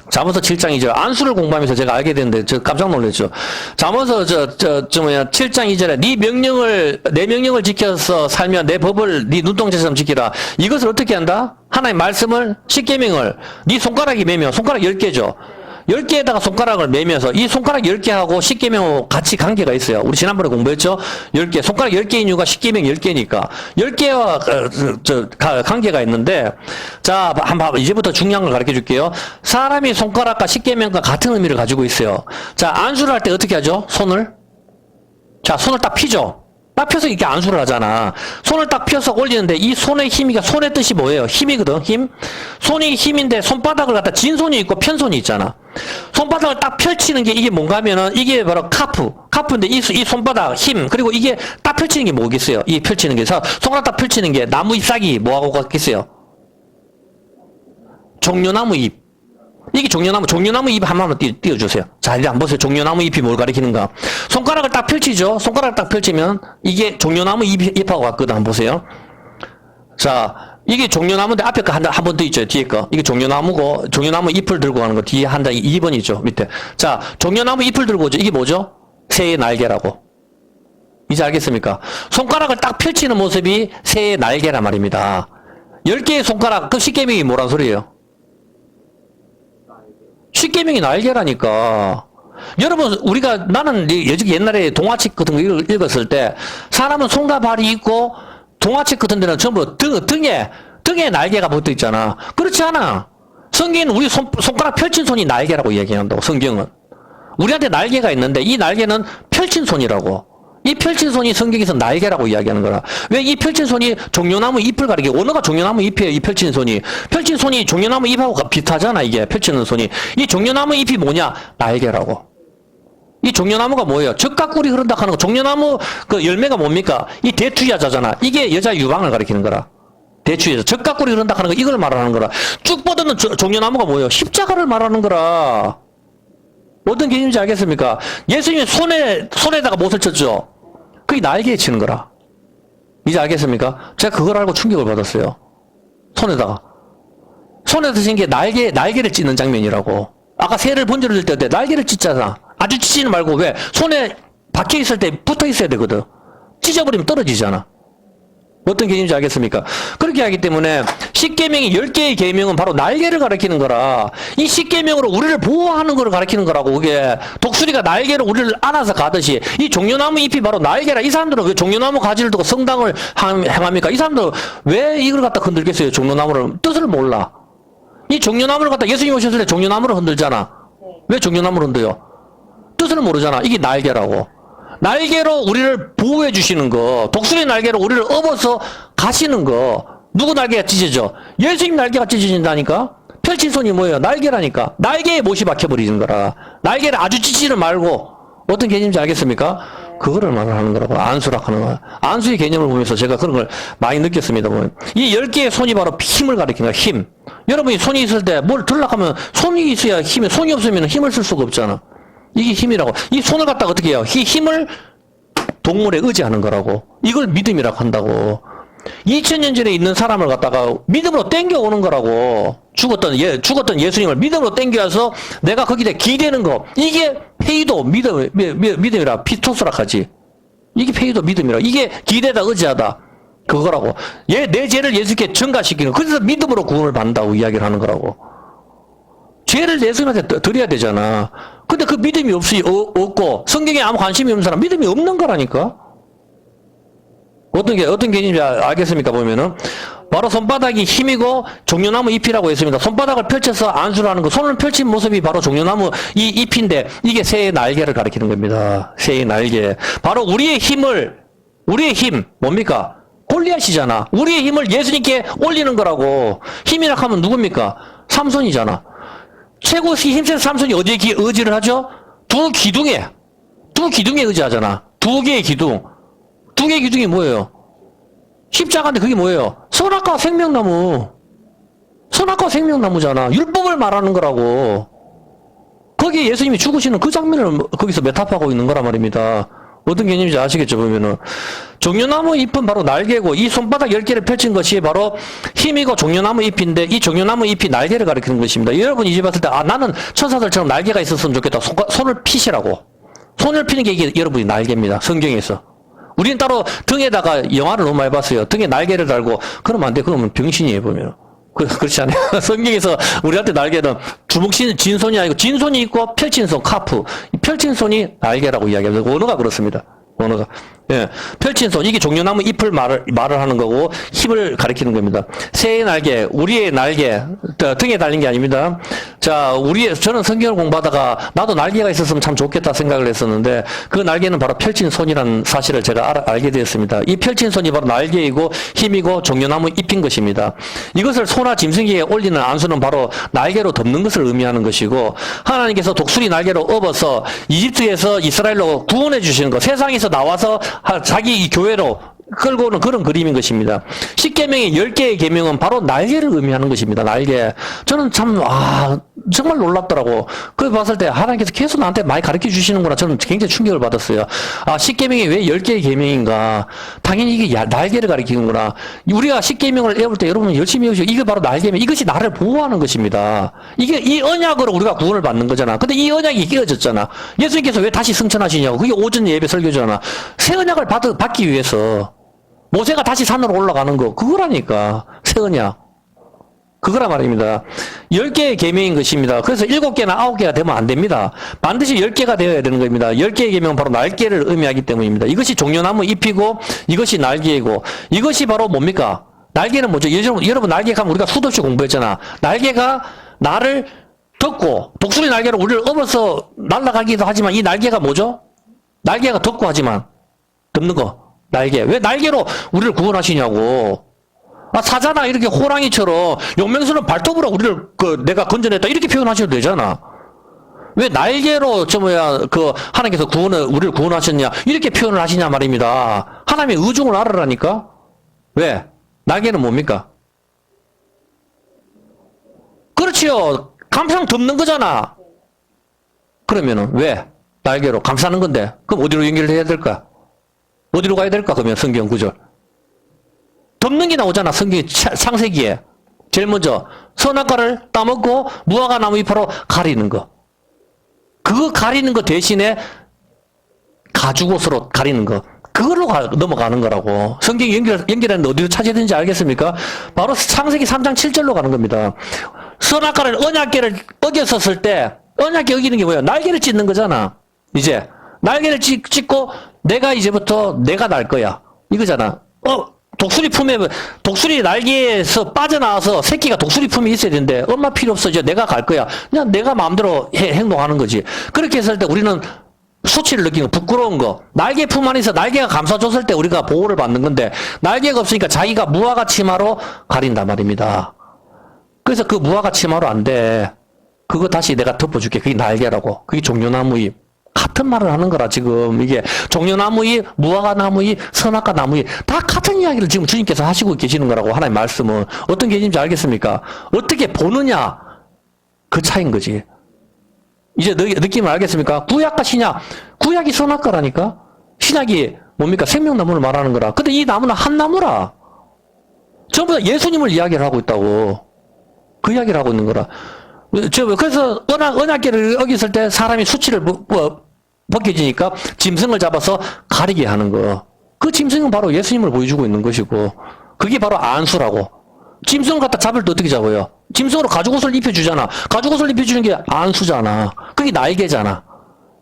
Speaker 1: 잠언서 7장 2절. 안수를 공부하면서 제가 알게 됐는데, 저 깜짝 놀랐죠. 잠언서 7장 2절에 내 명령을 지켜서 살면 내 법을 네 눈동자처럼 지키라. 이것을 어떻게 한다? 하나님 말씀을, 십계명을 네 손가락이 매면, 손가락 10개죠. 10개에다가 손가락을 매면서 이 손가락 10개하고 십계명하고 같이 관계가 있어요. 우리 지난번에 공부했죠? 10개. 손가락 10개인 이유가 십계명 10개니까. 10개와 관계가 있는데, 자, 한번 이제부터 중요한 걸 가르쳐 줄게요. 사람이 손가락과 십계명과 같은 의미를 가지고 있어요. 자, 안수를 할 때 어떻게 하죠? 손을 딱 피죠? 딱 펴서 이렇게 안수를 하잖아. 손을 딱 펴서 올리는데 이 손의 힘이가 손의 뜻이 뭐예요? 힘이거든. 힘. 손이 힘인데 손바닥을 갖다 진손이 있고 편손이 있잖아. 손바닥을 딱 펼치는 게 이게 뭔가 하면은 이게 바로 카프인데 이 손바닥 힘 그리고 이게 딱 펼치는 게 뭐겠어요? 이 펼치는 게 손가락 딱 펼치는 게 나무 잎사귀 뭐하고 같겠어요? 종려나무 잎. 이게 종려나무 잎 한번 띄워주세요. 자, 이제 한번 보세요. 종려나무 잎이 뭘 가리키는가. 손가락을 딱 펼치죠? 손가락을 딱 펼치면 이게 종려나무 잎하고 같거든. 한번 보세요. 자, 이게 종려나무인데 앞에 거 한 번 더 있죠. 뒤에 거. 이게 종려나무고, 종려나무 잎을 들고 가는 거 뒤에 한 단 2번 있죠. 밑에. 자, 종려나무 잎을 들고 오죠. 이게 뭐죠? 새의 날개라고. 이제 알겠습니까? 손가락을 딱 펼치는 모습이 새의 날개란 말입니다. 10개의 손가락, 그 십계명이 뭐란 소리예요? 십계명이 날개라니까. 여러분, 나는 옛날에 동화책 같은 거 읽었을 때, 사람은 손과 발이 있고, 동화책 같은 데는 전부 등에 날개가 붙어 있잖아. 그렇지 않아. 성경은 우리 손가락 펼친 손이 날개라고 얘기한다고, 성경은. 우리한테 날개가 있는데, 이 날개는 펼친 손이라고. 이 펼친 손이 성경에서 날개라고 이야기하는 거라. 왜 이 펼친 손이 종려나무 잎을 가리켜? 언어가 종려나무 잎이에요, 이 펼친 손이. 펼친 손이 종려나무 잎하고 비슷하잖아, 이게. 펼치는 손이. 이 종려나무 잎이 뭐냐? 날개라고. 이 종려나무가 뭐예요? 적과 꿀이 흐른다 하는 거. 종려나무 그 열매가 뭡니까? 이 대추야자잖아. 이게 여자 유방을 가리키는 거라. 대추야자. 적과 꿀이 흐른다 하는 거, 이걸 말하는 거라. 쭉 뻗는 종려나무가 뭐예요? 십자가를 말하는 거라. 어떤 개념인지 알겠습니까? 예수님이 손에다가 못을 쳤죠? 그게 날개에 치는 거라. 이제 알겠습니까? 제가 그걸 알고 충격을 받았어요. 손에다 친 게 날개를 찢는 장면이라고. 아까 새를 번지를 들 때 날개를 찢잖아. 아주 찢지는 말고 왜? 손에 박혀 있을 때 붙어 있어야 되거든. 찢어버리면 떨어지잖아. 어떤 개념인지 알겠습니까? 그렇게 하기 때문에 십계명이 10개의 계명은 바로 날개를 가리키는 거라. 이 십계명으로 우리를 보호하는 것을 가리키는 거라고. 그게 독수리가 날개로 우리를 안아서 가듯이 이 종려나무 잎이 바로 날개라. 이 사람들은 왜 종려나무 가지를 두고 성당을 행합니까? 이 사람들은 왜 이걸 갖다 흔들겠어요? 종려나무를 뜻을 몰라. 이 종려나무를 갖다 예수님 오셨을 때 종려나무를 흔들잖아. 왜 종려나무를 흔들요? 뜻을 모르잖아. 이게 날개라고. 날개로 우리를 보호해 주시는 거, 독수리 날개로 우리를 업어서 가시는 거. 누구 날개가 찢어져? 예수님 날개가 찢어진다니까? 펼친 손이 뭐예요? 날개라니까. 날개에 못이 박혀버리는 거라. 날개를 아주 찢지는 말고. 어떤 개념인지 알겠습니까? 그거를 말하는 거라고. 안수라 하는 거야. 안수의 개념을 보면서 제가 그런 걸 많이 느꼈습니다. 이 10개의 손이 바로 힘을 가리키는 거야. 힘. 여러분이 손이 있을 때 뭘 들락 하면 손이 있어야 힘이, 손이 없으면 힘을 쓸 수가 없잖아. 이게 힘이라고. 이 손을 갖다가 어떻게 해요? 이 힘을 동물에 의지하는 거라고. 이걸 믿음이라고 한다고. 2000년 전에 있는 사람을 갖다가 믿음으로 땡겨오는 거라고. 죽었던 예수님을 믿음으로 땡겨와서 내가 거기에 기대는 거. 이게 페이도 믿음이라. 피토스라 하지. 이게 페이도 믿음이라. 이게 기대다 의지하다. 그거라고. 내 죄를 예수께 전가시키는 거. 그래서 믿음으로 구원을 받는다고 이야기를 하는 거라고. 죄를 예수님한테 드려야 되잖아. 근데 그 믿음이 없고 성경에 아무 관심이 없는 사람 믿음이 없는 거라니까. 어떤 개념인지 알겠습니까? 보면은 바로 손바닥이 힘이고 종려나무 잎이라고 했습니다. 손바닥을 펼쳐서 안수를 하는 거, 손을 펼친 모습이 바로 종려나무 이 잎인데 이게 새의 날개를 가리키는 겁니다. 새의 날개. 바로 우리의 힘 뭡니까? 골리앗이잖아. 우리의 힘을 예수님께 올리는 거라고. 힘이라 하면 누굽니까? 삼손이잖아. 최고 힘센 삼손이 어디에 의지를 하죠? 두 기둥에 의지하잖아. 두 개의 기둥. 두 개의 기둥이 뭐예요? 십자가인데 그게 뭐예요? 선악과 생명나무. 선악과 생명나무잖아. 율법을 말하는 거라고. 거기에 예수님이 죽으시는 그 장면을 거기서 메타파하고 있는 거란 말입니다. 어떤 개념인지 아시겠죠? 보면은 종려나무 잎은 바로 날개고 이 손바닥 10개를 펼친 것이 바로 힘이고 종려나무 잎인데 이 종려나무 잎이 날개를 가리키는 것입니다. 여러분 이제 봤을 때 나는 천사들처럼 날개가 있었으면 좋겠다. 손을 피시라고. 손을 피는 게 이게 여러분이 날개입니다. 성경에서. 우리는 따로 등에다가 영화를 너무 많이 봤어요. 등에 날개를 달고 그러면 안 돼. 그러면 병신이에요. 보면. 그렇지 않아요? 성경에서 우리한테 날개는 진손이 아니고 진손이 있고 펼친 손, 카프. 펼친 손이 날개라고 이야기합니다. 원어가 그렇습니다. 원어가. 예. 펼친 손, 이게 종려나무 잎을 말을 하는 거고, 힘을 가리키는 겁니다. 새의 날개, 우리의 날개, 등에 달린 게 아닙니다. 자, 저는 성경을 공부하다가, 나도 날개가 있었으면 참 좋겠다 생각을 했었는데, 그 날개는 바로 펼친 손이라는 사실을 제가 알게 되었습니다. 이 펼친 손이 바로 날개이고, 힘이고, 종려나무 잎인 것입니다. 이것을 소나 짐승에게 올리는 안수는 바로 날개로 덮는 것을 의미하는 것이고, 하나님께서 독수리 날개로 업어서 이집트에서 이스라엘로 구원해 주시는 것, 세상에서 나와서 자기 이 교회로 끌고 오는 그런 그림인 것입니다. 10계명의 10개의 계명은 바로 날개를 의미하는 것입니다. 날개. 저는 참 정말 놀랍더라고. 그걸 봤을 때 하나님께서 계속 나한테 많이 가르쳐 주시는구나. 저는 굉장히 충격을 받았어요. 10계명이 왜 10개의 계명인가. 당연히 이게 날개를 가리키는구나. 우리가 10계명을 외울 때 여러분 열심히 외우시고 이게 바로 날개면 이것이 나를 보호하는 것입니다. 이게 이 언약으로 우리가 구원을 받는 거잖아. 근데 이 언약이 깨어졌잖아. 예수님께서 왜 다시 승천하시냐고. 그게 오전 예배 설교잖아. 새 언약을 받기 위해서 모세가 다시 산으로 올라가는 거 그거라니까. 새 언약. 그거란 말입니다. 10개의 계명인 것입니다. 그래서 7개나 9개가 되면 안 됩니다. 반드시 10개가 되어야 되는 겁니다. 10개의 계명은 바로 날개를 의미하기 때문입니다. 이것이 종려나무 잎이고 이것이 날개이고 이것이 바로 뭡니까? 날개는 뭐죠? 여러분 날개 가면 우리가 수도 없이 공부했잖아. 날개가 나를 덮고 독수리 날개로 우리를 업어서 날아가기도 하지만 이 날개가 뭐죠? 날개가 덮고 하지만 덮는 거. 날개. 왜 날개로 우리를 구원하시냐고. 사자나 이렇게 호랑이처럼 용맹스러운 발톱으로 우리를 내가 건져냈다 이렇게 표현하셔도 되잖아. 왜 날개로 하나님께서 우리를 구원하셨냐 이렇게 표현을 하시냐 말입니다. 하나님의 의중을 알아라니까. 왜? 날개는 뭡니까? 그렇지요. 감상 덮는 거잖아. 그러면은 왜? 날개로 감싸는 건데. 그럼 어디로 연결해야 될까? 어디로 가야 될까? 그러면 성경 구절. 덮는 게 나오잖아. 성경 창세기에. 제일 먼저 선악과를 따먹고 무화과 나무 잎으로 가리는 거. 그거 가리는 거 대신에 가죽옷으로 가리는 거. 그걸로 넘어가는 거라고. 성경 연결하는데 어디로 찾아야 되는지 알겠습니까? 바로 창세기 3장 7절로 가는 겁니다. 선악과를 언약궤를 어겼었을 때 언약궤 어기는 게 뭐야? 날개를 찢는 거잖아. 이제 날개를 찢고 내가 이제부터 내가 날 거야. 이거잖아. 독수리 날개에서 빠져나와서 새끼가 독수리 품이 있어야 되는데 엄마 필요 없어. 이제 내가 갈 거야. 그냥 내가 마음대로 행동하는 거지. 그렇게 했을 때 우리는 수치를 느끼는 거, 부끄러운 거. 날개 품 안에서 날개가 감싸줬을 때 우리가 보호를 받는 건데 날개가 없으니까 자기가 무화과 치마로 가린단 말입니다. 그래서 그 무화과 치마로 안 돼. 그거 다시 내가 덮어줄게. 그게 날개라고. 그게 종려나무 잎. 같은 말을 하는 거라 지금 이게 종려나무잎, 무화과나무잎, 선악과 나무잎 다 같은 이야기를 지금 주님께서 하시고 계시는 거라고 하나님 말씀은 어떤 개념인지 알겠습니까? 어떻게 보느냐 그 차이인 거지. 이제 느낌을 알겠습니까? 구약과 신약, 구약이 선악과라니까 신약이 뭡니까? 생명나무를 말하는 거라. 근데 이 나무는 한 나무라. 전부 다 예수님을 이야기를 하고 있다고. 그 이야기를 하고 있는 거라. 그래서 언약궤를 어겼을 때 사람이 수치를 벗겨지니까 짐승을 잡아서 가리게 하는 거. 그 짐승은 바로 예수님을 보여주고 있는 것이고 그게 바로 안수라고. 짐승을 갖다 잡을 때 어떻게 잡아요? 짐승으로 가죽옷을 입혀주잖아. 가죽옷을 입혀주는 게 안수잖아. 그게 날개잖아.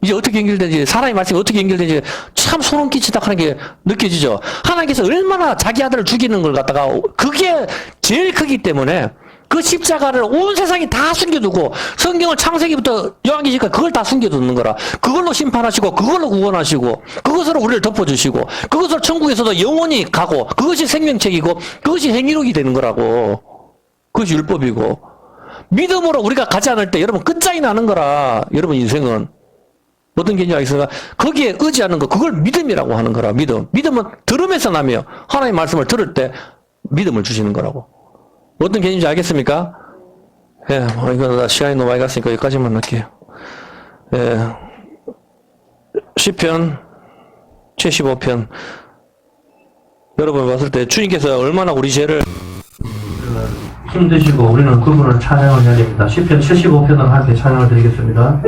Speaker 1: 이제 어떻게 연결되는지, 사람의 말씀이 어떻게 연결되는지 참 소름 끼치다 하는 게 느껴지죠. 하나님께서 얼마나 자기 아들을 죽이는 걸 갖다가, 그게 제일 크기 때문에 그 십자가를 온 세상이 다 숨겨두고, 성경을 창세기부터 요한계시까지 그걸 다 숨겨두는 거라. 그걸로 심판하시고, 그걸로 구원하시고, 그것으로 우리를 덮어주시고, 그것으로 천국에서도 영원히 가고, 그것이 생명책이고, 그것이 행위록이 되는 거라고. 그것이 율법이고. 믿음으로 우리가 가지 않을 때 여러분 끝장이 나는 거라. 여러분 인생은. 어떤 개념이 알겠습니까? 거기에 의지하는 거, 그걸 믿음이라고 하는 거라. 믿음. 믿음은 들으면서 나며 하나님의 말씀을 들을 때 믿음을 주시는 거라고. 어떤 개념인지 알겠습니까? 예, 이거 시간이 너무 많이 갔으니까 여기까지만 할게요. 예. 시편 75편. 여러분 봤을 때 주님께서 얼마나 우리 죄를 힘드시고 우리는 그분을 찬양을 해야 됩니다. 시편 75편을 함께 찬양을 드리겠습니다.